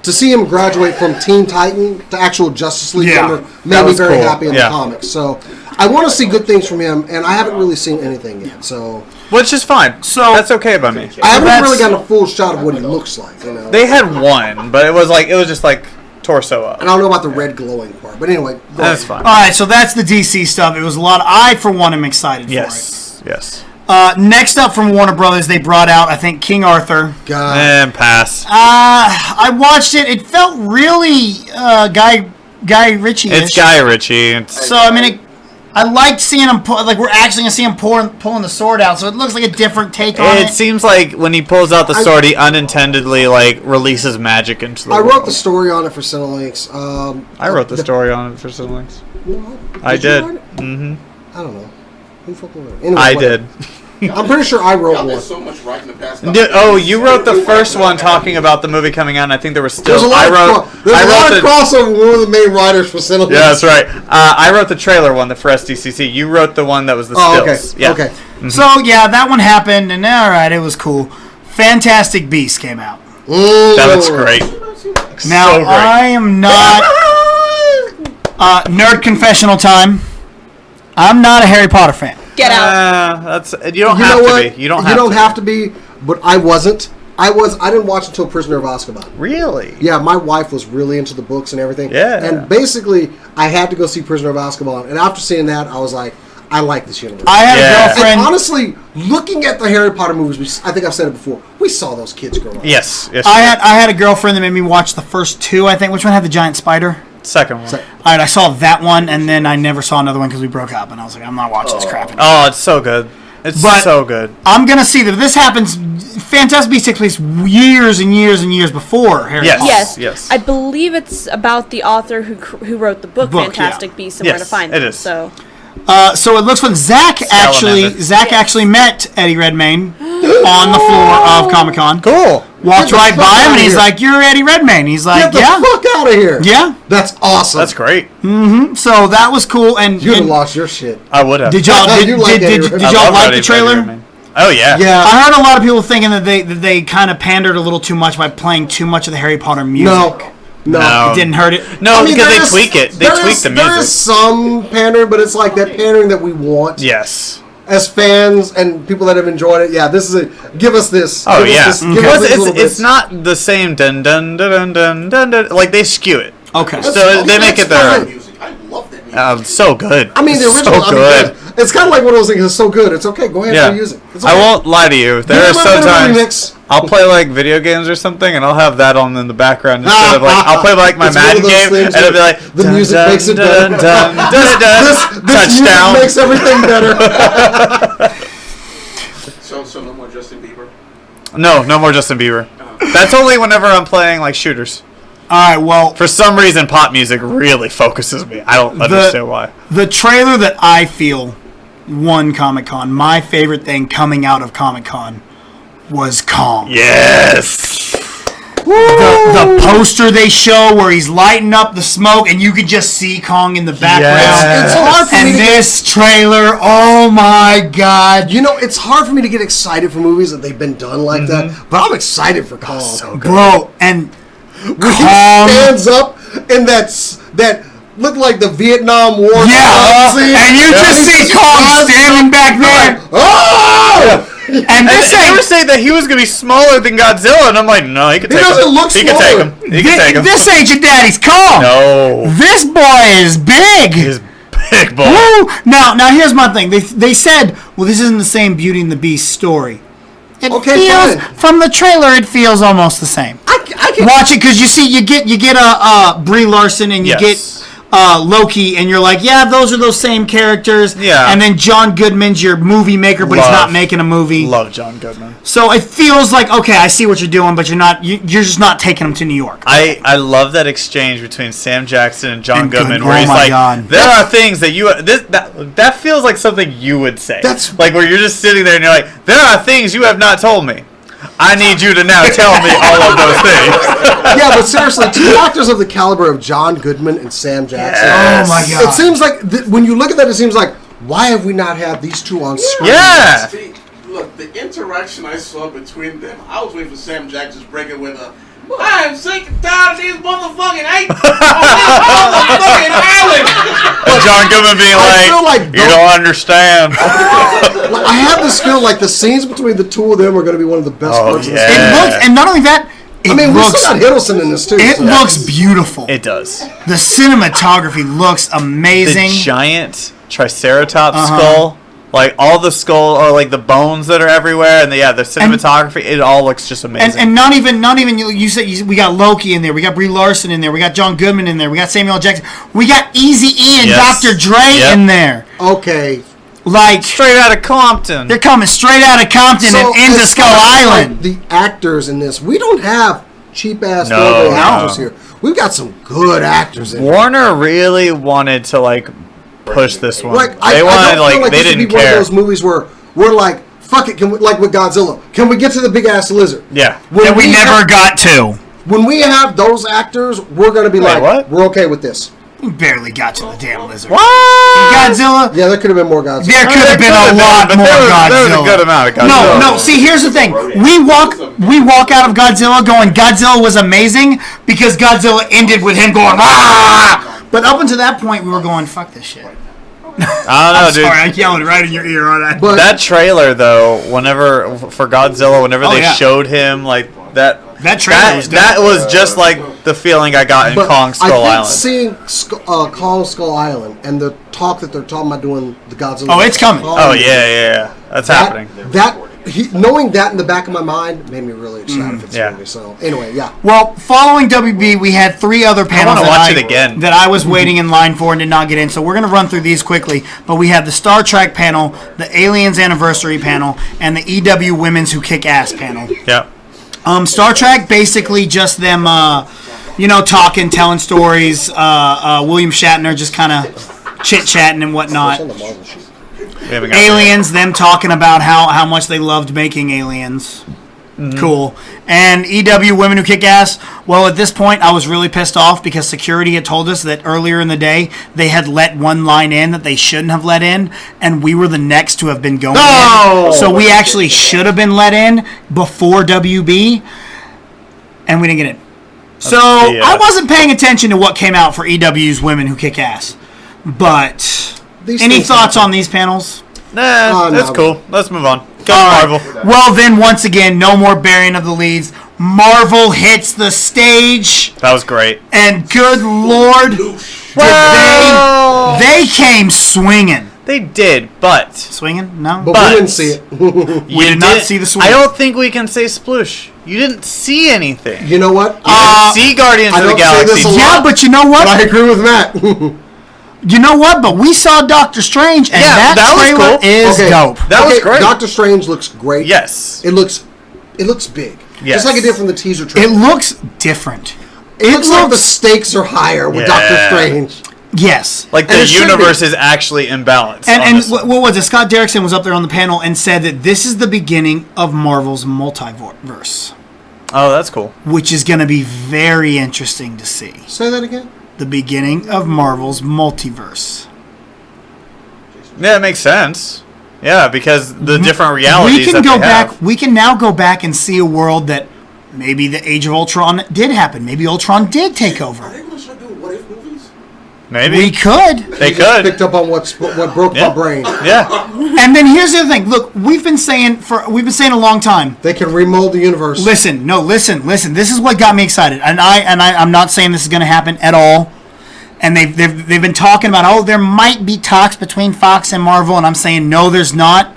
To see him graduate from Teen Titan to actual Justice League member made me very happy in the comics. So I want to see good things from him, and I haven't really seen anything yet. So Which is fine. So that's okay by me. I haven't really gotten a full shot of what he looks like. You know? They had one, but it was just like torso up. And I don't know about the red glowing part, but anyway. That's fine. All right, so that's the DC stuff. It was a lot. I, for one, am excited for it. Yes. Next up from Warner Brothers, they brought out, I think, King Arthur. God. And pass. I watched it. It felt really Guy Ritchie-ish. It's Guy Ritchie. So, I mean, I liked seeing him, we're actually going to see him pulling the sword out, so it looks like a different take on it. It seems like when he pulls out the sword, he unintendedly, releases magic into the world. I wrote the story on it for Cinelinx. I wrote the story on it for Cinelinx. I did. Mm-hmm. I don't know. Who fucking wrote it? Anyway, I whatever. did. I'm pretty sure I wrote one. There's so much right in the past. You wrote the first one talking about the movie coming out, and I think there was still... There's a lot of crossover with one of the main writers for Cinelinx. Yeah, that's right. I wrote the trailer one for SDCC. You wrote the one that was the stills. Okay. Yeah. Okay. Mm-hmm. So, yeah, that one happened, and all right, it was cool. Fantastic Beasts came out. That looks great. Now, So great. I am not... nerd confessional time. I'm not a Harry Potter fan. Get out. You don't have to be. You don't have to be, but I wasn't. I didn't watch until Prisoner of Azkaban. Really? Yeah, my wife was really into the books and everything. Yeah. And basically, I had to go see Prisoner of Azkaban. And after seeing that, I was like, I like this universe. I had a girlfriend... And honestly, looking at the Harry Potter movies, I think I've said it before, we saw those kids grow up. Yes. I had a girlfriend that made me watch the first two, I think. Which one had the giant spider? Second one. All right, I saw that one, and then I never saw another one because we broke up, and I was like, I'm not watching this crap anymore. Oh, it's so good. It's so good. I'm going to see that this happens. Fantastic Beasts takes place years and years and years before Harry Potter. Yes. I believe it's about the author who wrote the book Fantastic Beasts and where to find them. It is. So it looks like Zach actually met Eddie Redmayne on the floor of Comic-Con. Cool. Walked right by him, and he's like, "You're Eddie Redmayne." He's like, Get the fuck out of here. Yeah. That's awesome. That's great. So that was cool. And You'd have lost your shit. I would have. Did y'all You like Eddie Redmayne. did y'all like the trailer? Oh yeah. Yeah. I heard a lot of people thinking that they kind of pandered a little too much by playing too much of the Harry Potter music. No. It didn't hurt it. No, I mean, because there they is- tweak it. They there tweak is- the music. There is some pandering, but it's like that pandering that we want. Yes. As fans and people that have enjoyed it, give us this. Oh give yeah. us this, give us these little It's bits. not the same dun dun dun dun dun dun. Like they skew it. Okay. So they make it their own. Music. I love that music. So good. I mean, the It's original. So good. It's kind of like one of those things. It's so good. It's okay. Go ahead and use it. It's okay. I won't lie to you. There Do a are little bit of sometimes remix. I'll play like video games or something, and I'll have that on in the background instead of like I'll play like my It's one of Madden those game, things and it'll be where like the dun, music dun, makes it dun, better. dun, dun, dun, This touchdown. music makes everything better. So no more Justin Bieber. No more Justin Bieber. That's only whenever I'm playing like shooters. All right. Well, For some reason, pop music really focuses me. I don't understand why. the trailer that I feel won Comic-Con, my favorite thing coming out of Comic-Con, was Kong. Yes. The poster they show where he's lighting up the smoke and you can just see Kong in the background. Yes. It's hard for me And to this trailer, oh my God. You know, it's hard for me to get excited for movies that they've been done like that, but I'm excited for Kong. Bro, and When he Kong. stands up in that looked like the Vietnam War. Yeah, scene. and you just see Kong standing back there. Oh! And And this they were ain't saying that he was gonna be smaller than Godzilla, and I'm like, no, he can take him. doesn't look He can take smaller. him. He can take him. this ain't your daddy's Kong. No, This boy is big. he's big boy. Woo! Now here's my thing. They said, well, this isn't the same Beauty and the Beast story. It Okay, feels fine. from the trailer. It feels almost the same. I can Watch it because you get a Brie Larson and you get Loki, and you're like, yeah, those are those same characters. Yeah. And then John Goodman's your movie maker, but he's not making a movie. Love John Goodman. So it feels like, okay, I see what you're doing, but you're just not taking them to New York. I love that exchange between Sam Jackson and John And Goodman, Good- where oh he's my like, God. there are things that that feels like something you would say. That's- like where you're just sitting there and you're like, there are things you have not told me. I need you to now tell me all of those things. Yeah, but seriously, two actors of the caliber of John Goodman and Sam Jackson. Oh my God. It seems like when you look at that, it seems like, why have we not had these two on screen? Yeah. See, look, the interaction I saw between them, I was waiting for Sam Jackson's breaking with I am sick and tired of these motherfucking apes on this motherfucking island. John Goodman being I feel like you don't understand. I have this feel like the scenes between the two of them are going to be one of the best parts of this yeah. movie. It looks, and not only that, it I mean, we looks, still got Hiddleston in this too. it so- looks beautiful. It does. The cinematography looks amazing. The giant Triceratops skull, like all the skull or like the bones that are everywhere, and the cinematography, it all looks just amazing. And not even you said we got Loki in there, we got Brie Larson in there, we got John Goodman in there, we got Samuel L. Jackson, we got Eazy-E and Yes. Dr. Dre Yep. in there. Okay. Like straight out of Compton. they're coming straight out of Compton and into as Skull far as, like, Island. the actors in this, we don't have cheap ass No, actors here. We've got some good actors in here. Warner really wanted to like push this one. Like They I wanted don't feel like they this would didn't be one of care. those movies where we're like, fuck it, can we, like with Godzilla, can we get to the big ass lizard? Yeah. That we never have, got to. when we have those actors, we're gonna be like, what? we're okay with this. We barely got to the damn lizard. What? Godzilla. Yeah, there could have been more Godzilla. There could have been a lot more Godzilla. There was a good amount of Godzilla. No. See, here's the thing. We walk out of Godzilla going, Godzilla was amazing because Godzilla ended with him going, ah! But up until that point, we were going, fuck this shit. I don't know, dude. Sorry, I'm yelling right in your ear, aren't I? But That trailer though, for Godzilla, whenever they yeah. showed him like that trailer was dope. that was just like the feeling I got in but Kong Skull I Island. think seeing Kong Skull Island and the talk that they're talking about doing the Godzilla. Oh, it's coming. Oh yeah, that's happening. Knowing that in the back of my mind made me really excited for this yeah. movie. So anyway, yeah. Well, following WB, we had 3 other panels wanna watch it again. that I was waiting in line for and did not get in. So we're going to run through these quickly. But we had the Star Trek panel, the Aliens Anniversary panel, and the EW Women's Who Kick Ass panel. Yeah. Star Trek, basically just them, talking, telling stories. William Shatner just kind of chit-chatting and whatnot. On the Marvel sheet. We haven't got Aliens, them talking about how much they loved making Aliens. Cool. And EW Women Who Kick Ass, well, at this point, I was really pissed off because security had told us that earlier in the day, they had let one line in that they shouldn't have let in, and we were the next to have been going in. So we actually should have been let in before WB, and we didn't get in. So BS. I wasn't paying attention to what came out for EW's Women Who Kick Ass. But These any things thoughts happen. on these panels? Nah, Oh, that's no. cool. Let's move on. Go All Marvel. right. Well, then, once again, no more burying of the leads. Marvel hits the stage, That was great. and good lord, did they came swinging. They did, but Swinging? No. But But- we didn't see it. you did not see the swing. I don't think we can say sploosh. You didn't see anything. You know what? You didn't see Guardians I of the don't say this Galaxy. a lot. Yeah, but you know But I what? agree with Matt. You know what? But we saw Doctor Strange, and Yeah, that that was trailer cool. is Okay. dope. That was great. Doctor Strange looks great. Yes. It looks big. Yes. Just like it did from the teaser It trailer. looks different. It looks like the stakes are higher with Yeah. Doctor Strange. Yes. Like And the it should universe be. is actually imbalanced. And what was it? Scott Derrickson was up there on the panel and said that this is the beginning of Marvel's multiverse, oh, that's cool. which is going to be very interesting to see. Say that again. The beginning of Marvel's multiverse. Yeah, it makes sense. Yeah, because the different realities. We can that go they have. back. We can now go back and see a world that maybe the Age of Ultron did happen. Maybe Ultron did take Are over. they going to start doing what if movies? Maybe We could. they You just could. picked up on what broke Yeah. my brain. Yeah. And then here's the other thing. Look, we've been saying a long time. They can remold the universe. Listen. This is what got me excited. I'm not saying this is going to happen at all. And they've been talking about, there might be talks between Fox and Marvel, and I'm saying no, there's not.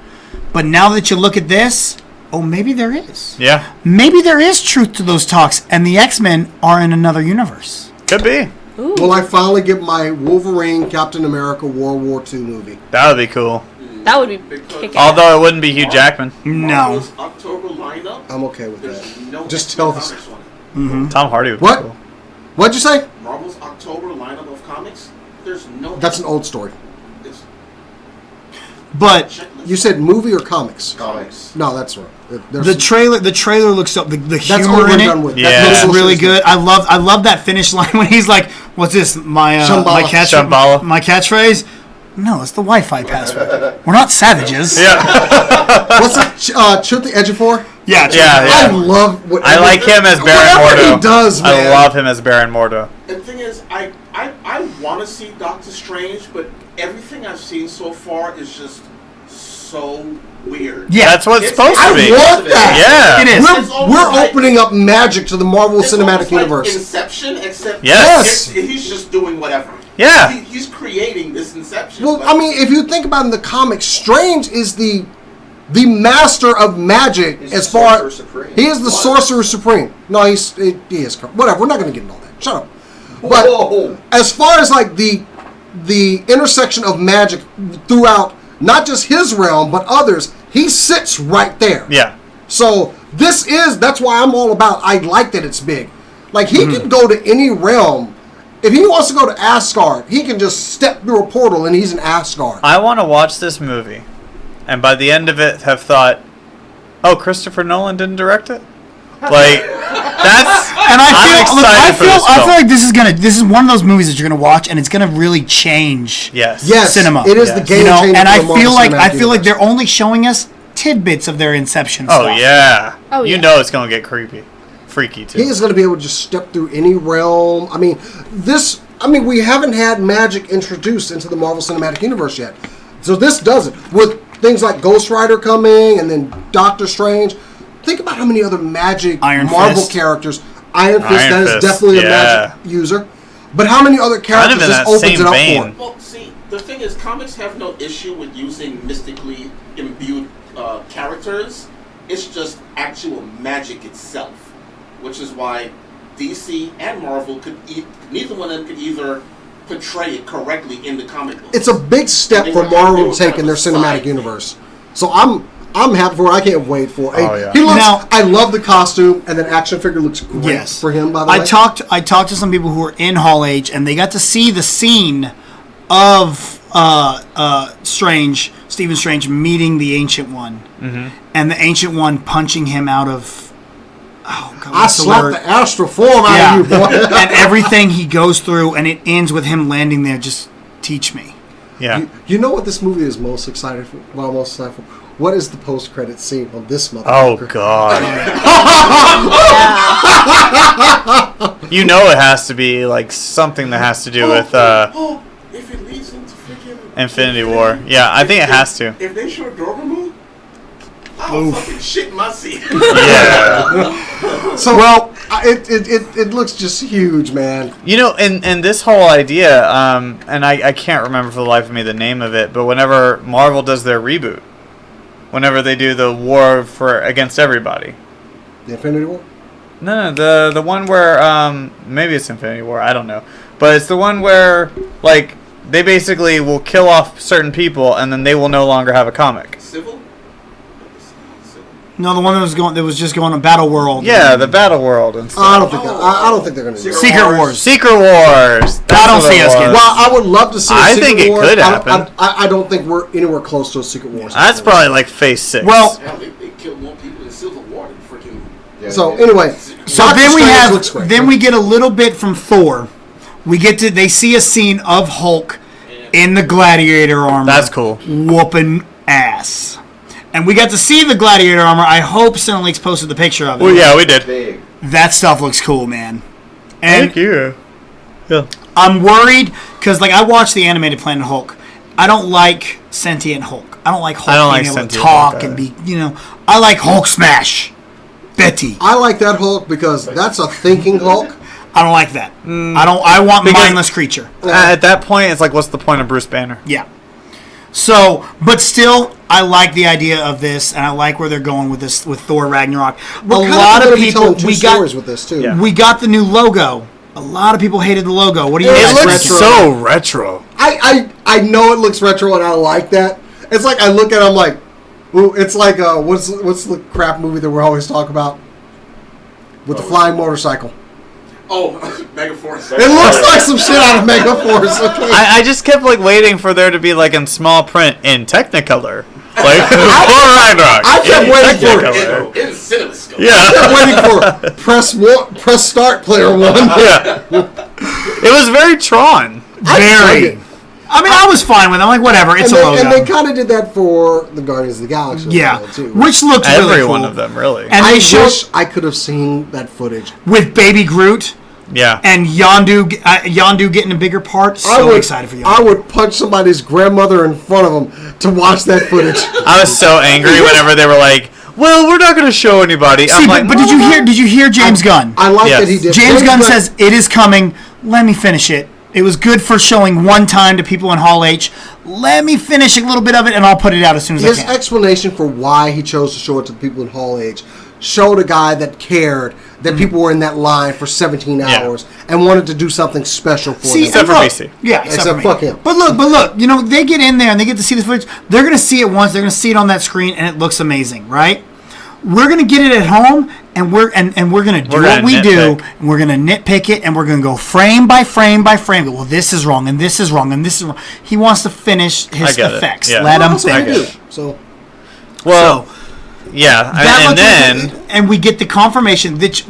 But now that you look at this, oh, maybe there is. Yeah, Maybe there is truth to those talks, and the X-Men are in another universe. could be. Ooh. Will I finally get my Wolverine, Captain America, World War II movie? That would be cool. That would be kick-ass. Although it wouldn't be Hugh Jackman. No. Marvel's October lineup. I'm okay with There's that. no Just X-Men tell comics us. on it. Tom Hardy would What? be cool. What'd you say? Marvel's October lineup of comics. There's no. That's an old story. It's But checklist. You said movie or comics? Comics. No, that's right. the trailer looks up. The that's humor in overdone it with. Yeah. That looks bullshit really is good. I love that finish line when he's like, "What's this? My Shambhala. Shambhala. my catchphrase." No, it's the Wi-Fi password. We're not savages. Yeah, What's it? Shoot the edge for? Yeah. Yeah. I love what I like him as Baron whatever Mordo. he does, man. I love him as Baron Mordo. The thing is, I want to see Doctor Strange, but everything I've seen so far is just so weird. Yeah. That's what it's It's- supposed to I be. want that. Yeah, It is. It's almost We're like- opening up magic to the Marvel It's Cinematic almost like Universe. Inception, except Yes. he's just doing whatever. Yeah. He's creating this Inception. Well, but I mean, if you think about it in the comics, Strange is the master of magic. He's as the far Sorcerer Supreme. he is the sorcerer supreme. No, he is whatever. We're not going to get into all that. Shut up. But Whoa. as far as like the intersection of magic throughout not just his realm but others, he sits right there. yeah. So that's why I'm all about. I like that it's big. Like he can go to any realm. If he wants to go to Asgard, he can just step through a portal and he's in Asgard. I want to watch this movie, and by the end of it, have thought, "Oh, Christopher Nolan didn't direct it." Like that's. And I feel film. like this is one of those movies that you're gonna watch, and it's gonna really change. Yes. Yes, cinema. It is Yes. the game You know, changer. and for I the Marvel feel like Cinematic they're Universe. only showing us tidbits of their Inception Oh stuff. yeah. Oh, You yeah. know it's gonna get creepy, freaky too. He is going to be able to just step through any realm. I mean, we haven't had magic introduced into the Marvel Cinematic Universe yet. So this does it. With things like Ghost Rider coming and then Doctor Strange. Think about how many other magic Iron Marvel Fist. characters. Iron Fist, Iron that is Fist, definitely a yeah. magic user. But how many other Kind of characters in this that opens same it up vein. for? Well, see, the thing is, comics have no issue with using mystically imbued characters. It's just actual magic itself, which is why DC and Marvel neither one of them could either portray it correctly in the comic books. It's a big step They for were- Marvel they to were take kind in their of a side cinematic universe. So I'm happy for it. I can't wait for it. Oh, yeah. He looks. Now- I love the costume, and that action figure looks great Yes. for him. By the way, I talked to some people who were in Hall H, and they got to see the scene of Stephen Strange meeting the Ancient One, and the Ancient One punching him out of. Oh God! I what's the slapped word? the astral form out Yeah, of you, boy. and everything he goes through, and it ends with him landing there. Just teach me. Yeah. You know what this movie is most excited for? Well, most excited for. What is the post-credit scene on this Oh motherfucker? God. You know it has to be like something that has to do with if it leads into freaking Infinity War. Yeah, I think it has to. If they show Dormammu, I'll fucking shit in my seat. Yeah. So well, it looks just huge, man. You know, and this whole idea, and I can't remember for the life of me the name of it, but whenever Marvel does their reboot, whenever they do the war against everybody. The Infinity War. No, the one where maybe it's Infinity War, I don't know, but it's the one where like they basically will kill off certain people and then they will no longer have a comic. Civil? No, the one that was just going to Battle World. Yeah, the Battle World and stuff. I don't think they're going to do that. Secret Wars. Secret Wars. That's I don't what see it us was. getting Well, I would love to see. I Secret think it Wars. could happen. I don't think we're anywhere close to a Secret Wars. That's probably like Phase 6. Well, Hell, they killed more people in Civil War than freaking. Yeah, So yeah. anyway, so Doctor then Strange looks great. we get a little bit from Thor. They see a scene of Hulk in the gladiator armor. That's cool. Whooping ass. And we got to see the gladiator armor. I hope Cineleaks posted the picture of it. Well, yeah, we did. Big. That stuff looks cool, man. And Thank you. Yeah. I'm worried because, like, I watched the animated Planet Hulk. I don't like sentient Hulk. I don't like Hulk I don't being like able to sentient talk Hulk and be, I like Hulk smash. Betty. I like that Hulk because that's a thinking Hulk. I don't like that. I want Because- mindless creature. At that point, it's like, what's the point of Bruce Banner? Yeah. So, but still, I like the idea of this, and I like where they're going with this with Thor Ragnarok. We're a kind lot of of be people telling two we stories got with this too. Yeah. we got the new logo. A lot of people hated the logo. What do you It guys looks think? so retro. I know it looks retro and I like that. It's like I look at it, I'm like, ooh, it's like what's the crap movie that we're always talking about with the flying motorcycle? Oh, Megaforce. It looks like some shit out of Megaforce. Okay. I just kept like waiting for there to be like in small print in Technicolor, like Thor Ragnarok. I kept in waiting for Technicolor. In CinemaScope. Yeah, I'm waiting for press start player one. yeah. It was very Tron. Very. I mean, I was fine with it. I'm like, whatever. It's a logo. And they kind of did that for the Guardians of the Galaxy. Yeah, too. which looked Every really cool. one of them, really. And I they showed wish I could have seen that footage. with Baby Groot Yeah. and Yondu getting a bigger part. So excited for Yondu. I would punch somebody's grandmother in front of them to watch that footage. I was so angry whenever they were like, "Well, we're not going to show anybody." See, I'm like, but did you hear James Gunn? I like Yes. that he did. James Gunn says it is coming. Let me finish it. It was good for showing one time to people in Hall H. Let me finish a little bit of it, and I'll put it out as soon as his I can. explanation for why he chose to show it to the people in Hall H showed a guy that cared that people were in that line for 17 hours and wanted to do something special for them. Except for look, BC. Yeah, Except for me. fuck him. But look, you know, they get in there and they get to see the footage. They're going to see it once. They're going to see it on that screen, and it looks amazing, right? We're going to get it at home, and we're going to do what we do, and we're going to nitpick it, and we're going to go frame by frame by frame. Well, this is wrong, and this is wrong, and this is wrong. He wants to finish his effects. Yeah. Let him That's what I finish. do. So Well, yeah, and then and we get the confirmation that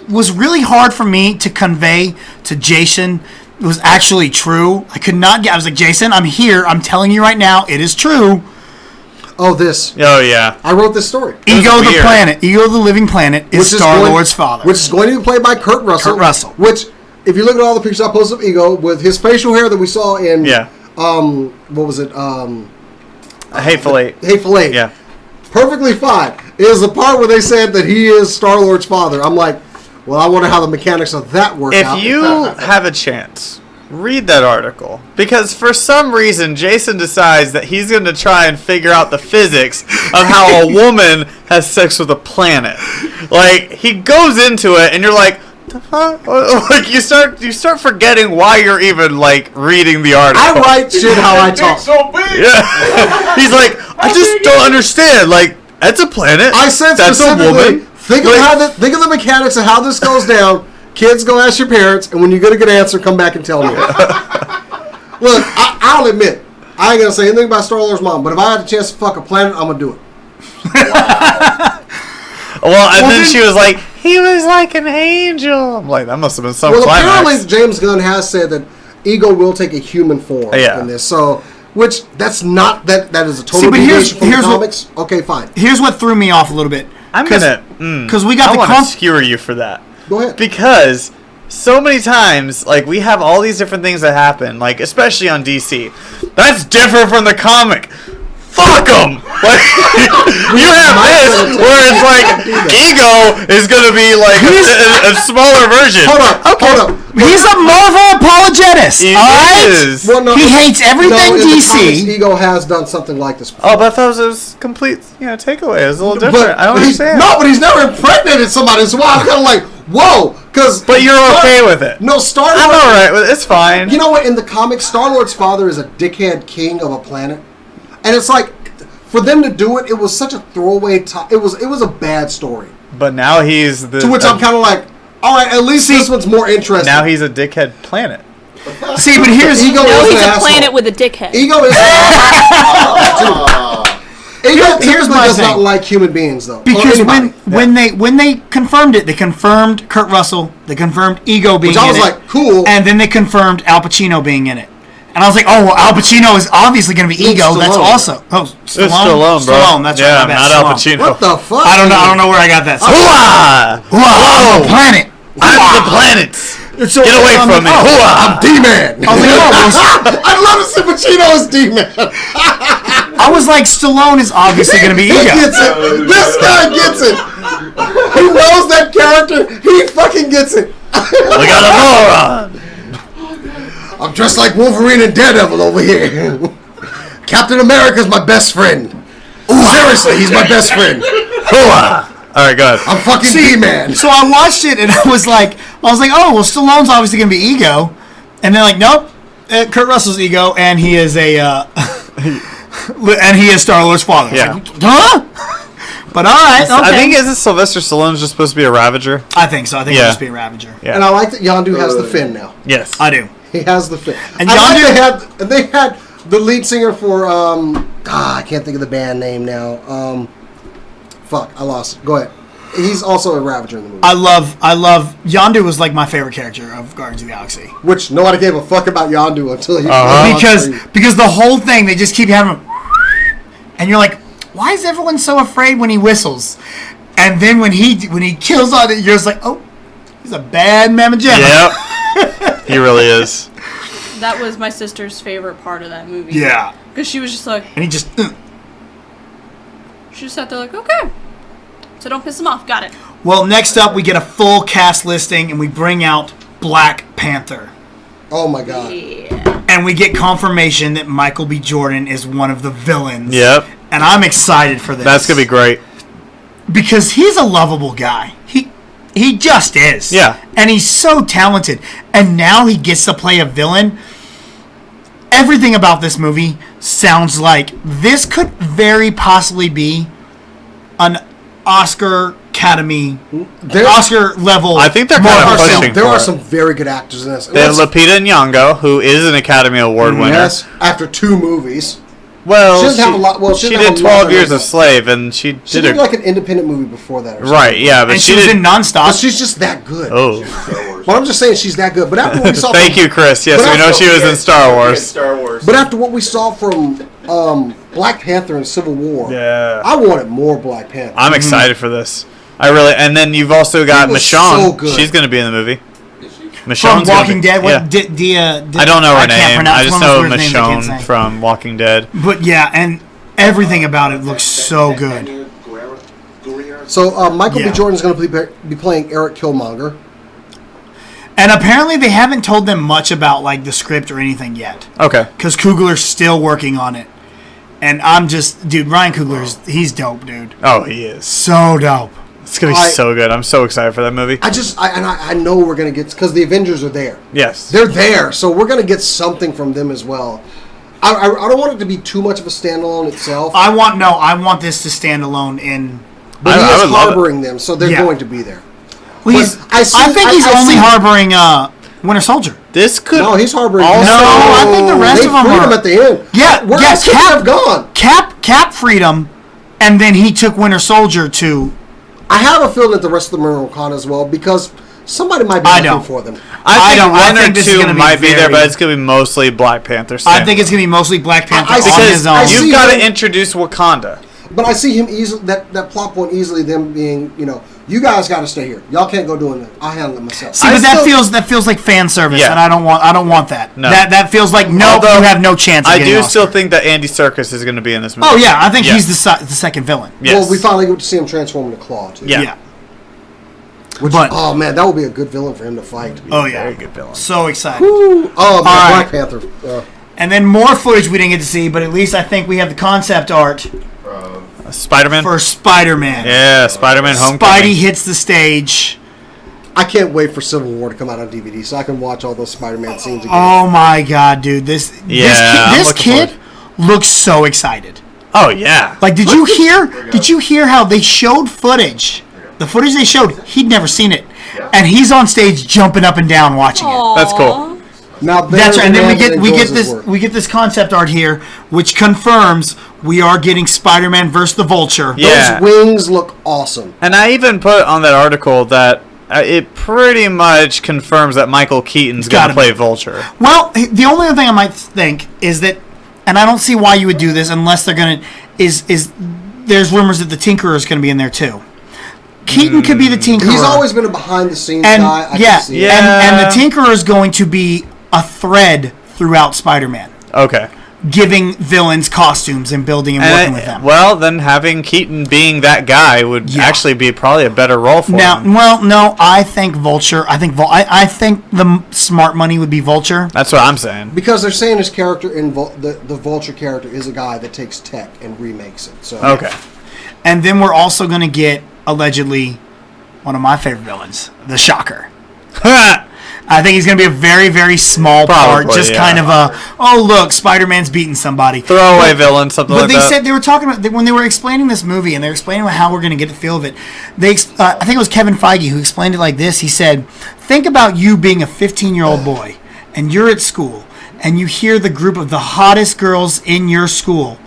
was really hard for me to convey to Jason. It was actually true. I could not get. I was like, Jason, I'm here. I'm telling you right now, it is true. this. oh yeah, I wrote this story. Ego the weird. planet, Ego the living planet is Star-Lord's father. Which is going to be played by Kurt Russell. Kurt Russell. Which, if you look at all the pictures I posted of Ego, with his facial hair that we saw in, yeah, what was it? Hateful Eight. Hateful Eight. Yeah, Perfectly fine. It is the part where they said that he is Star-Lord's father. I'm like, well, I wonder how the mechanics of that work out. if you have a chance, read that article, because for some reason Jason decides that he's going to try and figure out the physics of how a woman has sex with a planet. Like, he goes into it, and you're like, the fuck? Like, you start forgetting why you're even like reading the article. I write shit how I talk. So big. Yeah. He's like, I just don't understand. Like, that's a planet. I said that's a specifically, woman. think of the mechanics of how this goes down. Kids, go ask your parents, and when you get a good answer, come back and tell me. Look, I'll admit, I ain't gonna say anything about Star-Lord's mom, but if I had a chance to fuck a planet, I'm gonna do it. Well, and then she was like, he was like an angel. I'm like, that must have been some Well, climax. apparently James Gunn has said that Ego will take a human form in this. So, which that's not that is a total deviation from the comics. Okay, fine. Here's what threw me off a little bit. I'm because we got I the want to skewer you for that. Go ahead. Because so many times, like, we have all these different things that happen, like, especially on DC. That's different from the comic. Fuck them! Like, you have this where it's like, Ego is going to be like a smaller version. Hold up. He's a Marvel apologist. He all right? is. Well, no, He hates everything in the DC. comics, Ego has done something like this before. Oh, but I thought it was complete, takeaway. It was a little different. I don't he's- understand. No, but he's never impregnated somebody. So I'm kind of like, whoa, because. But you're okay with it. No, Star-Lord. I'm alright with it. It's fine. You know what? In the comics, Star-Lord's father is a dickhead king of a planet, and it's like, for them to do it, it was such a throwaway. It was a bad story. But now he's the. To which I'm kind of like, all right, at least this one's more interesting. Now he's a dickhead planet. See, but here's Ego No, is he's an a asshole. planet with a dickhead. Ego is. Ego here's my does not thing. like human beings though. Or because anybody. when they confirmed it, they confirmed Kurt Russell, they confirmed Ego being Which I was in it, like, cool. and then they confirmed Al Pacino being in it. And I was like, oh, well, Al Pacino is obviously going to be Luke Ego. That's Stallone. awesome. Oh, Stallone? It's Stallone, bro. Stallone, that's yeah, right. my bad, not Al Stallone. Pacino. What the fuck? I don't know where I got that. Hooah! Wow, planet. I'm the planets. So, Get away from me. Hooah! I'm D-Man. I was like, oh, I'd love to see Pacino as D-Man. I was like, Stallone is obviously going to be He Ego. gets it. This guy gets it. He knows that character. He fucking gets it. We got a moron. I'm dressed like Wolverine and Daredevil over here. Captain America's my best friend. Seriously, he's my best friend. All right, go ahead. I'm fucking B-Man. So I watched it and I was like, oh, well, Stallone's obviously gonna be Ego, and they're like, nope, Kurt Russell's Ego, and he is and he is Star-Lord's father. Yeah. Like, huh? But all right, okay. I think isn't Sylvester Stallone's just supposed to be a Ravager? I think so. I think he'll just be a Ravager. Yeah. And I like that Yondu has the fin now. Yes, I do. He has the fin. And they had the lead singer for I can't think of the band name now. Fuck, I lost it. Go ahead. He's also a Ravager in the movie. I love Yondu was like my favorite character of Guardians of the Galaxy. Which nobody gave a fuck about Yondu until he because the whole thing they just keep having him, and you're like, why is everyone so afraid when he whistles? And then when he kills on it, you're just like, oh, he's a bad mamma jamma. Yep. He really is. That was my sister's favorite part of that movie. Yeah. Because she was just like, And he just she just sat there like, okay. So don't piss him off. Got it. Well, next up we get a full cast listing and we bring out Black Panther. Oh my god. Yeah. And we get confirmation that Michael B. Jordan is one of the villains. Yep. And I'm excited for this. That's gonna be great. Because he's a lovable guy. He just is. Yeah. And he's so talented. And now he gets to play a villain. Everything about this movie sounds like this could very possibly be an Oscar level. I think they're kind of pushing. There for are it. some very good actors in this. They have Lupita Nyong'o, who is an Academy Award winner. Yes, after 2 movies. Well, She doesn't have a lot. Well, she doesn't did have a lot 12 of Years it. a Slave, and she She did did like an independent movie before that. Or something. right. Yeah, but and she was did. in Nonstop. But she's just that good. Oh, But I'm just saying she's that good. But after what we saw, thank you, Chris. Yes, But we know also- she was in Star Wars. Star Wars. But after what we saw from Black Panther and Civil War, Yeah. I wanted more Black Panther. I'm excited for this. I really. And then you've also got He was Michonne. so good. She's going to be in the movie. From Michonne's gonna Walking be- Dead. Yeah. What, I don't know her can't name. pronounce I just one of know those names I can't Michonne say. from Walking Dead. But yeah, and everything about it looks so good. So Michael Yeah. B. Jordan's going to be playing Eric Killmonger. And apparently they haven't told them much about like the script or anything yet. Okay. Because Coogler's still working on it. And I'm just, dude, Ryan Coogler's, he's dope, dude. Oh, he is. So dope. It's going to be so good. I'm so excited for that movie. I know we're going to get, because the Avengers are there. Yes. They're there, so we're going to get something from them as well. I don't want it to be too much of a standalone itself. I want this to stand alone in. But he I is would love it. harboring them, so they're Yeah. going to be there. Well, But I think he's only harboring Winter Soldier. This could. No, he's harboring. Also- No, I think the rest they of them freed are. him at the end. Yeah, Where yeah, else could he have gone? Cap freedom, and then he took Winter Soldier to. I have a feeling that the rest of them are in Wakanda as well because somebody might be I looking don't. for them. I think don't. I one or think this is two gonna be might be there, very- but it's going to be mostly Black Panther. I think it's gonna be mostly Black Panther I on see- his own. I see- You've got to him- introduce Wakanda. But I see him easily. That plot point easily. Them being, you guys got to stay here. Y'all can't go doing that. I'll handle it myself. See, but that feels like fan service, Yeah. and I don't want that. No. That feels like no, Although, you have no chance. Of I getting do an still Oscar. think that Andy Serkis is going to be in this movie. Oh yeah, I think Yeah. he's the second villain. Yes. Well, we finally get to see him transform into Claw too. Yeah. Which, But- oh man, that would be a good villain for him to fight. Oh yeah, Very good villain. So excited. Oh, right. Black Panther. And then more footage we didn't get to see, but at least I think we have the concept art Spider-Man. for Spider-Man. Yeah, Spider-Man Homecoming. Spidey hits the stage. I can't wait for Civil War to come out on DVD so I can watch all those Spider-Man scenes again. Oh my god, dude! This I'm this looking kid looks so excited. Oh yeah. Like, did you hear how they showed footage? The footage they showed, he'd never seen it, and he's on stage jumping up and down watching it. That's cool. Now That's right. And then we get enjoys his this work. we get this concept art here, which confirms we are getting Spider-Man versus the Vulture. Yeah. Those wings look awesome. And I even put on that article that it pretty much confirms that Michael Keaton's going gotta to play be. Vulture. Well, the only other thing I might think is that, and I don't see why you would do this unless they're gonna is there's rumors that the Tinkerer is gonna be in there too. Keaton could be the Tinkerer. He's always been a behind-the-scenes and guy. I yeah, can see it. Yeah. and the Tinkerer is going to be a thread throughout Spider-Man. Okay. giving villains costumes and building and working with them. Well, then having Keaton being that guy would actually be probably a better role for him. Well, no, I think Vulture. I think the smart money would be Vulture. That's what I'm saying. Because they're saying his character in the Vulture character is a guy that takes tech and remakes it. So Okay. And then we're also going to get, allegedly, one of my favorite villains, the Shocker. I think he's going to be a very, very small part. Just kind of a, oh, look, Spider-Man's beating somebody. Throwaway villain, something like that. But they said, they were talking about, when they were explaining this movie, and they were explaining how we're going to get the feel of it, I think it was Kevin Feige who explained it like this. He said, think about you being a 15-year-old boy, and you're at school, and you hear the group of the hottest girls in your school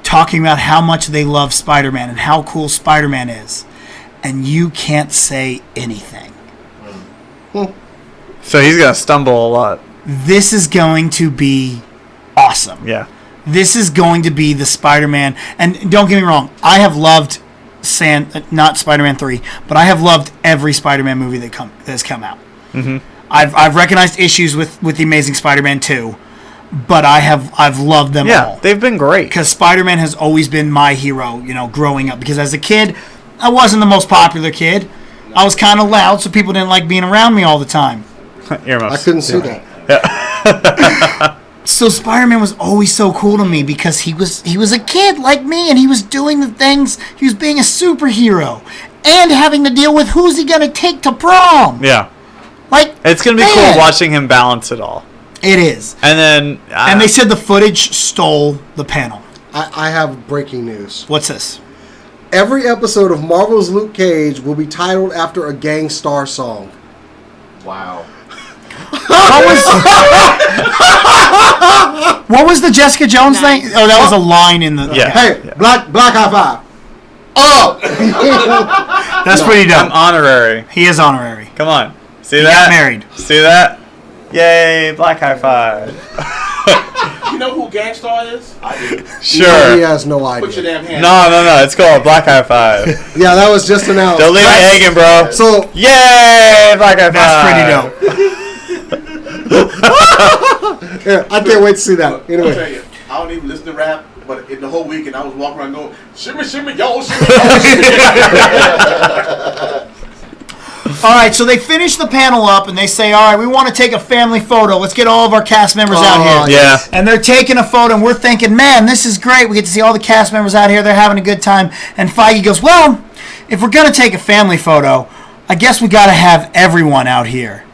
talking about how much they love Spider-Man and how cool Spider-Man is, and you can't say anything. So he's going to stumble a lot. This is going to be awesome. Yeah. This is going to be the Spider-Man. And don't get me wrong, I have loved not Spider-Man 3, but I have loved every Spider-Man movie that has come out. Mm-hmm. I've recognized issues with The Amazing Spider-Man 2, but I've loved them all. Yeah, they've been great. Because Spider-Man has always been my hero, growing up. Because as a kid, I wasn't the most popular kid. I was kind of loud, so people didn't like being around me all the time. I couldn't see that. Yeah. So Spider-Man was always so cool to me because he was a kid like me, and he was doing the things. He was being a superhero and having to deal with who's he gonna take to prom. Yeah. Like, it's gonna be cool watching him balance it all. It is. And then and they said the footage stole the panel. I have breaking news. What's this? Every episode of Marvel's Luke Cage will be titled after a Gang Starr song. Wow. What was the Jessica Jones thing? Oh, that was a line in the. Yeah. Hey, Black High Five. Oh! That's pretty I'm dope. honorary. He is honorary. Come on. See He that? got married. See that? Yay, Black High Five. You know who Gangstar is? I do. Sure. He has no idea. Put your damn hand. No. It's called Black High Five. Yeah, that was just announced. Don't leave me hanging, bro. So, Yay, Black High Five. That's pretty dope. yeah, I can't wait to see that. I'll tell Anyway. you, I don't even listen to rap, but in the whole weekend I was walking around going, shimmy, shimmy, yo, shimmy, yo, shimmy. All right, so they finish the panel up, and they say, all right, we want to take a family photo. Let's get all of our cast members out here. Yeah. And they're taking a photo, and we're thinking, man, this is great. We get to see all the cast members out here. They're having a good time. And Feige goes, well, if we're going to take a family photo, I guess we got to have everyone out here.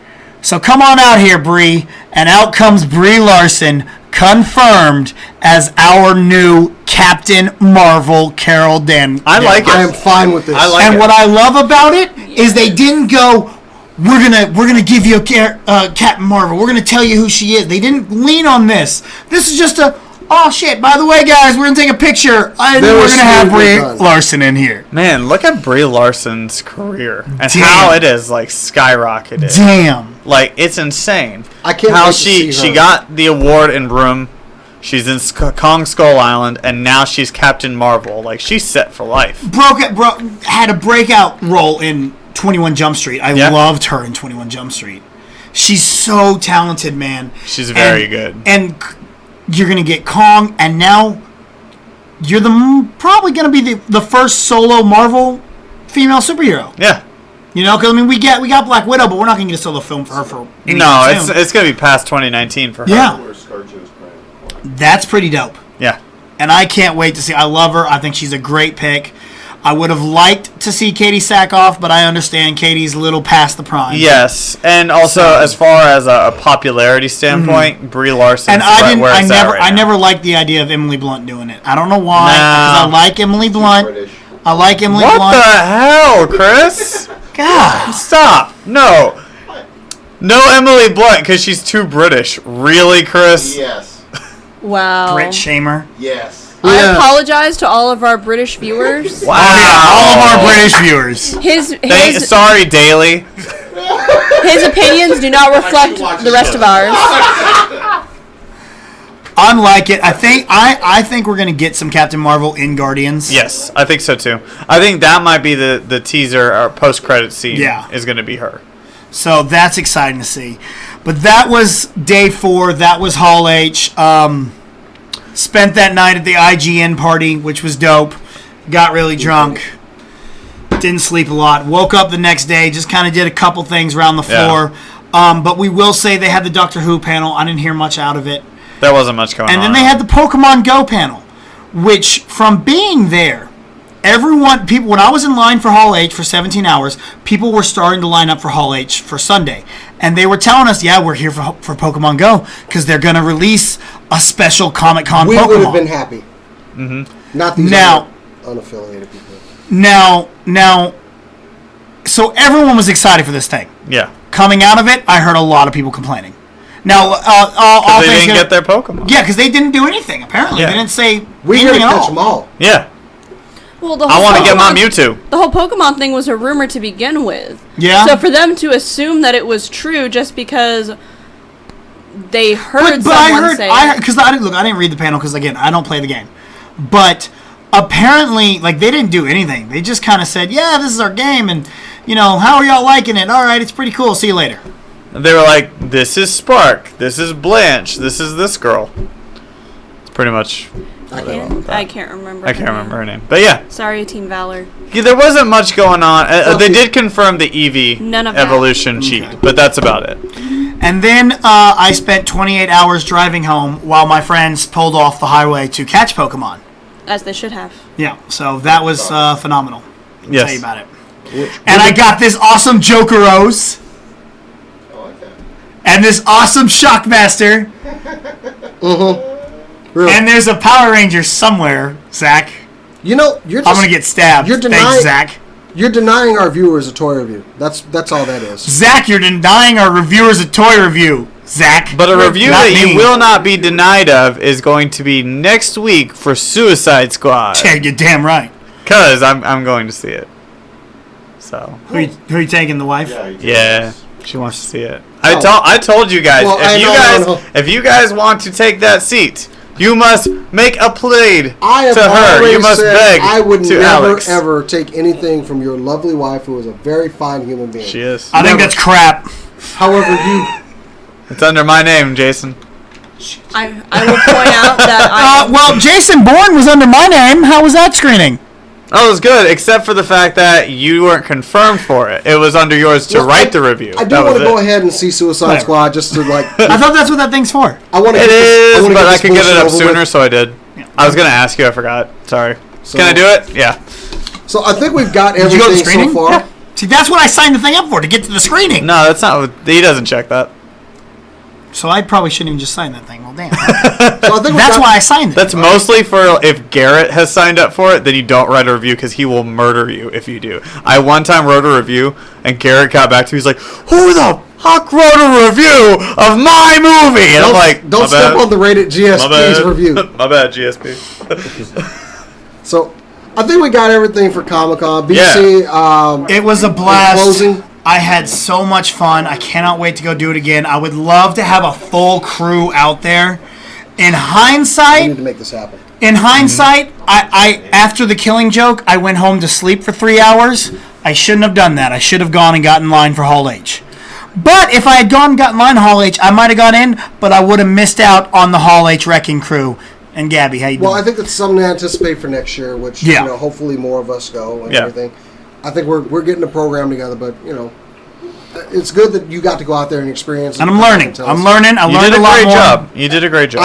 So come on out here, Brie. And out comes Brie Larson, confirmed as our new Captain Marvel, Carol Danvers. I like it. I am fine with this. I like And it. what I love about it is they didn't go, we're gonna give you a Captain Marvel. We're gonna tell you who she is. They didn't lean on this. This is just a, oh shit, by the way, guys, we're gonna take a picture. And They we're were gonna have smoothly Brie done. Larson in here. Man, look at Brie Larson's career and Damn. how it is like skyrocketed. Damn. Like it's insane. I can't how wait to see she her. got the award in Room. She's in Kong Skull Island, and now she's Captain Marvel. Like she's set for life. Had a breakout role in 21 Jump Street. I loved her in 21 Jump Street. She's so talented, man. She's very good. And you're going to get Kong, and now you're probably going to be the first solo Marvel female superhero. Yeah. You know, because I mean, we got Black Widow, but we're not going to get a solo film for her for No, anytime soon. it's going to be past 2019 for her. Yeah. Where ScarJo's playing. That's pretty dope. Yeah. And I can't wait to see. I love her. I think she's a great pick. I would have liked to see Katie Sackhoff, but I understand Katie's a little past the prime. Yes, and also as far as a popularity standpoint, Brie Larson. And I never liked the idea of Emily Blunt doing it. I don't know why. Because I like Emily Blunt. British. I like Emily What Blunt. the hell, Chris? God. Stop. No. No Emily Blunt because she's too British. Really, Chris? Yes. Wow. Brit shamer. Yes. I Yeah. apologize to all of our British viewers. Wow. All of our British viewers. Sorry, Daily. His opinions do not reflect the rest of ours. I like it. I think we're gonna get some Captain Marvel in Guardians. Yes, I think so too. I think that might be the teaser or post-credit scene. Yeah. Is going to be her. So that's exciting to see. But that was day 4. That was Hall H. Spent that night at the IGN party, which was dope. Got really drunk. Didn't sleep a lot. Woke up the next day. Just kind of did a couple things around the floor. But we will say they had the Doctor Who panel. I didn't hear much out of it. There wasn't much going on. And then they had the Pokemon Go panel, which from being there, people, when I was in line for Hall H for 17 hours, people were starting to line up for Hall H for Sunday. And they were telling us, yeah, we're here for Pokemon Go because they're going to release a special Comic-Con Pokemon. We would have been happy. Mm-hmm. Not these unaffiliated people. Now, so everyone was excited for this thing. Yeah. Coming out of it, I heard a lot of people complaining. Now, they didn't get their Pokemon. Yeah, because they didn't do anything, apparently. Yeah. They didn't say we anything at catch all. them all. Yeah. Well, I want to get my Mewtwo. The whole Pokemon thing was a rumor to begin with. Yeah. So for them to assume that it was true just because they heard someone say it. Because I didn't read the panel because, again, I don't play the game. But apparently, like, they didn't do anything. They just kind of said, yeah, this is our game, and, how are y'all liking it? All right, it's pretty cool. See you later. They were like, this is Spark, this is Blanche, this is this girl. It's pretty much... I can't remember. I can't remember her name. But yeah. Sorry, Team Valor. Yeah, there wasn't much going on. They did confirm the Eevee evolution cheat, but that's about it. And then I spent 28 hours driving home while my friends pulled off the highway to catch Pokemon. As they should have. Yeah, so that was phenomenal. Yes. I'll tell you about it. And I got this awesome Jokeros. And this awesome Shockmaster. Really? And there's a Power Ranger somewhere, Zach. You're just, I'm going to get stabbed. Thanks, Zach. You're denying our viewers a toy review. That's all that is. Zach, you're denying our reviewers a toy review. Zach. But a review that you will not be denied of is going to be next week for Suicide Squad. Yeah, you're damn right. Because I'm going to see it. So. Who are you taking, the wife? Yeah. She wants to see it. I told you guys, if you guys want to take that seat, you must make a plea to her. You must beg I would to never, Alex. ever take anything from your lovely wife, who is a very fine human being. She is. I think that's crap. However, It's under my name, Jason. I will point out that well, Jason Bourne was under my name. How was that screening? Oh, it was good, except for the fact that you weren't confirmed for it. It was under yours to write the review. I do want to go ahead and see Suicide Squad just to I thought that's what that thing's for. It is, but I could get it up sooner, so I did. Yeah. I was going to ask you, I forgot. Sorry. Can I do it? Yeah. So I think we've got everything Did you go to the screening? so far. Yeah. See, that's what I signed the thing up for, to get to the screening. No, that's not. He doesn't check that. So I probably shouldn't even just sign that thing. Well, damn. So I think that's why I signed it. That's mostly for if Garrett has signed up for it, then you don't write a review because he will murder you if you do. I one time wrote a review, and Garrett got back to me. He's like, "Who the fuck wrote a review of my movie?" And I'm like, "Don't step on the rated GSP's review." My bad, GSP. So I think we got everything for Comic-Con. BC. Yeah. It was a blast. Closing. I had so much fun. I cannot wait to go do it again. I would love to have a full crew out there. In hindsight, we need to make this happen. In hindsight, I after the Killing Joke, I went home to sleep for 3 hours. I shouldn't have done that. I should have gone and got in line for Hall H. But if I had gone and got in line for Hall H, I might have got in, but I would have missed out on the Hall H wrecking crew. And Gabby, how you doing? Well, I think that's something to anticipate for next year, which hopefully more of us go and everything. I think we're getting a program together, but it's good that you got to go out there and experience it. And I'm learning. I learned a lot more. You did a great job.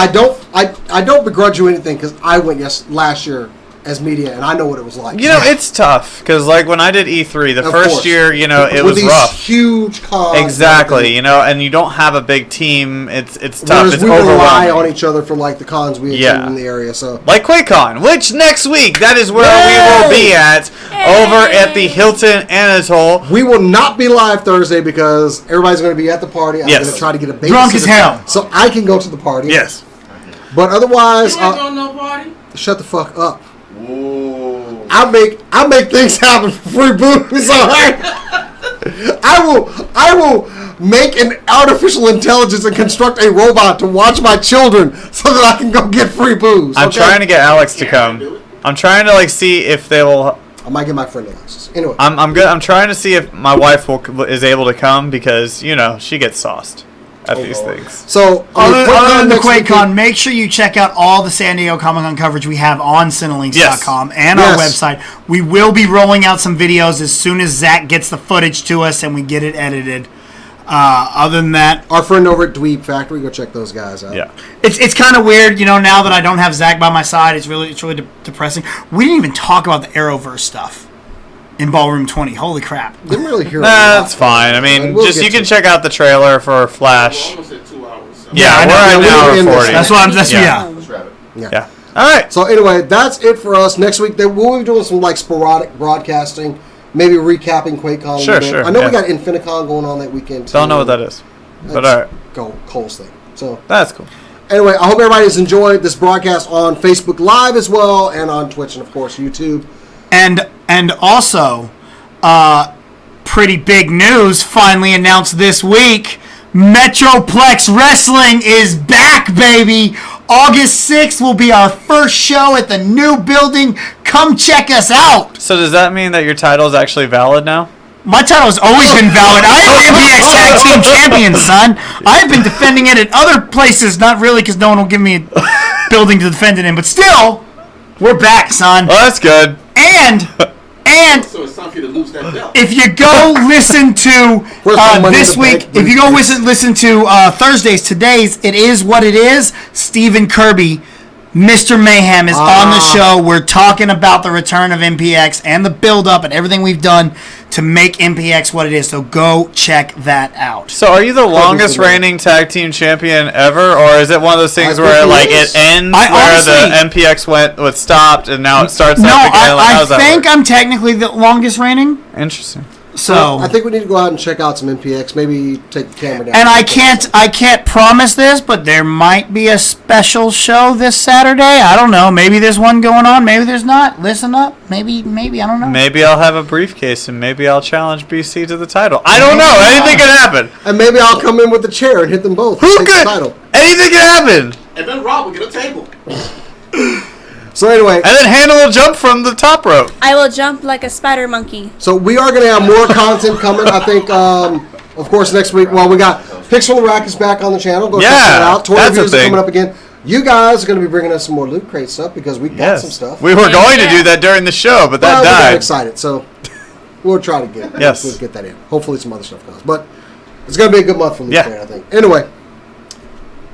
I don't begrudge you anything because I went last year as media, and I know what it was like. It's tough because like when I did E3 the first year, it was rough. Huge cons. Exactly, and you don't have a big team. It's tough. Whereas it's we overwhelming. rely on each other for like the cons we attend in the area. So like QuakeCon, which next week that is where we will be at over at the Hilton Anatole. We will not be live Thursday because everybody's going to be at the party. I'm going to try to get a babysitter drunk as hell, so I can go to the party. Yes, but otherwise, you ain't going to no party. Shut the fuck up. Whoa. I make things happen for free booze. All right. I will make an artificial intelligence and construct a robot to watch my children so that I can go get free booze. I'm trying to get Alex to come. I'm trying to see if they will. I might get my friend Alexis. Anyway, I'm good. I'm trying to see if my wife is able to come because she gets sauced. at these things. So, other than the QuakeCon, make sure you check out all the San Diego Comic-Con coverage we have on Cinelinks.com and our website. We will be rolling out some videos as soon as Zach gets the footage to us and we get it edited. Other than that, our friend over at Dweeb Factory, go check those guys out. Yeah, it's kind of weird, now that I don't have Zach by my side. It's really depressing. We didn't even talk about the Arrowverse stuff in Ballroom 20. Holy crap! Didn't really hear. That's fine. I mean, you can check out the trailer for Flash. We're almost at 2 hours. So. Yeah, we're at an hour 40. That's what I'm. That's Let's wrap it. Yeah. All right. So anyway, that's it for us. Next week, we'll be doing some sporadic broadcasting. Maybe recapping QuakeCon a little bit. Sure. I know we got Infinicon going on that weekend, too. Don't know what that is. But all right. Cole's thing. So that's cool. Anyway, I hope everybody's enjoyed this broadcast on Facebook Live as well, and on Twitch, and of course, YouTube. And also, pretty big news finally announced this week. Metroplex Wrestling is back, baby. August 6th will be our first show at the new building. Come check us out. So does that mean that your title is actually valid now? My title has always been valid. I am MPX Tag Team Champion, son. I've been defending it at other places, not really because no one will give me a building to defend it in, but still, we're back, son. Well, that's good. And So it's time for you to lose that belt. if you go listen to this week, if you go listen to today's, It Is What It Is, Stephen Kirby, Mr. Mayhem is on the show. We're talking about the return of MPX and the build-up and everything we've done to make MPX what it is. So go check that out. So are you the longest reigning tag team champion ever, or is it one of those things where it ends where the MPX stopped and now it starts up again? I think I'm technically the longest reigning. Interesting. So I think we need to go out and check out some MPX. Maybe take the camera down. And I can't promise this, but there might be a special show this Saturday. I don't know. Maybe there's one going on. Maybe there's not. Listen up. Maybe I don't know. Maybe I'll have a briefcase and maybe I'll challenge BC to the title. I don't know. Anything can happen. And maybe I'll come in with the chair and hit them both. Who could? The title. Anything can happen. And then Rob will get a table. So anyway, and then Hannah will jump from the top rope. I will jump like a spider monkey. So we are going to have more content coming. I think, of course, next week. Well, we got Picks from the Rack is back on the channel. Go check that out. Toy reviews are coming up again. You guys are going to be bringing us some more Loot Crate stuff because we got some stuff. We were going to do that during the show, but that died. We got excited, so we'll try to get we'll get that in. Hopefully, some other stuff comes, but it's going to be a good month for Loot Crate, I think. Anyway.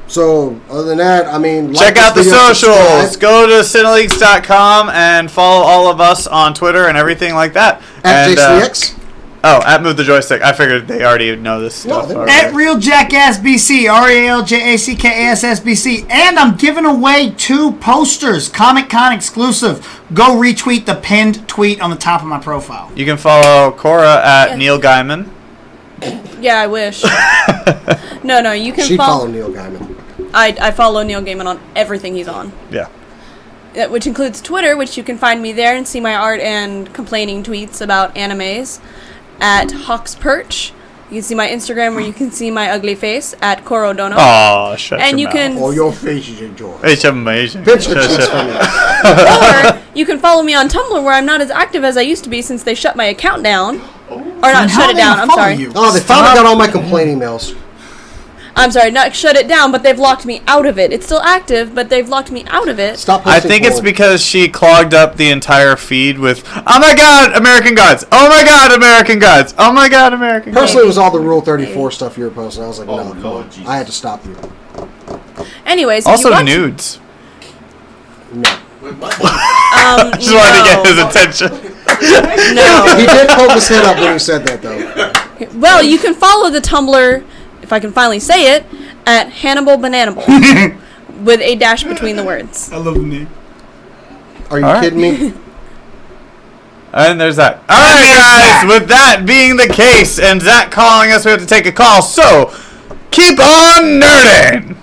So, other than that, I mean... Check out the socials. Go to Cinelinks.com and follow all of us on Twitter and everything like that. At JCX? At Move the Joystick. I figured they already know this stuff. At Real Jackass BC, RealJackassBC. And I'm giving away 2 posters, Comic Con exclusive. Go retweet the pinned tweet on the top of my profile. You can follow Cora at Neil Gaiman. Yeah, I wish. No, you can follow Neil Gaiman. I follow Neil Gaiman on everything he's on. Yeah. Which includes Twitter, which you can find me there and see my art and complaining tweets about animes at Hawks Perch. You can see my Instagram where you can see my ugly face at Corodono. Oh, shut and your you can Oh, your face is enjoying. It's amazing. Pinch the cheeks for me. Or you can follow me on Tumblr where I'm not as active as I used to be since they shut my account down. Or not shut it down, I'm sorry. Oh, they finally got all my complaint emails. I'm sorry, not shut it down, but they've locked me out of it. It's still active, but they've locked me out of it. Stop I think it's because she clogged up the entire feed with, oh my god, American Gods. Oh my god, American Gods. Oh my god, American Gods. Personally, it was all the Rule 34 stuff you were posting. I was like, no, come on. I had to stop you. Anyways, also nudes. No. Just wanted to get his attention. No. He did poke his head up when he said that, though. Well, you can follow the Tumblr, if I can finally say it, at Hannibal Bananable. With a dash between the words. I love the name. Are you kidding me? And there's that. Alright, guys, with that being the case, and Zach calling us, we have to take a call, so keep on nerding!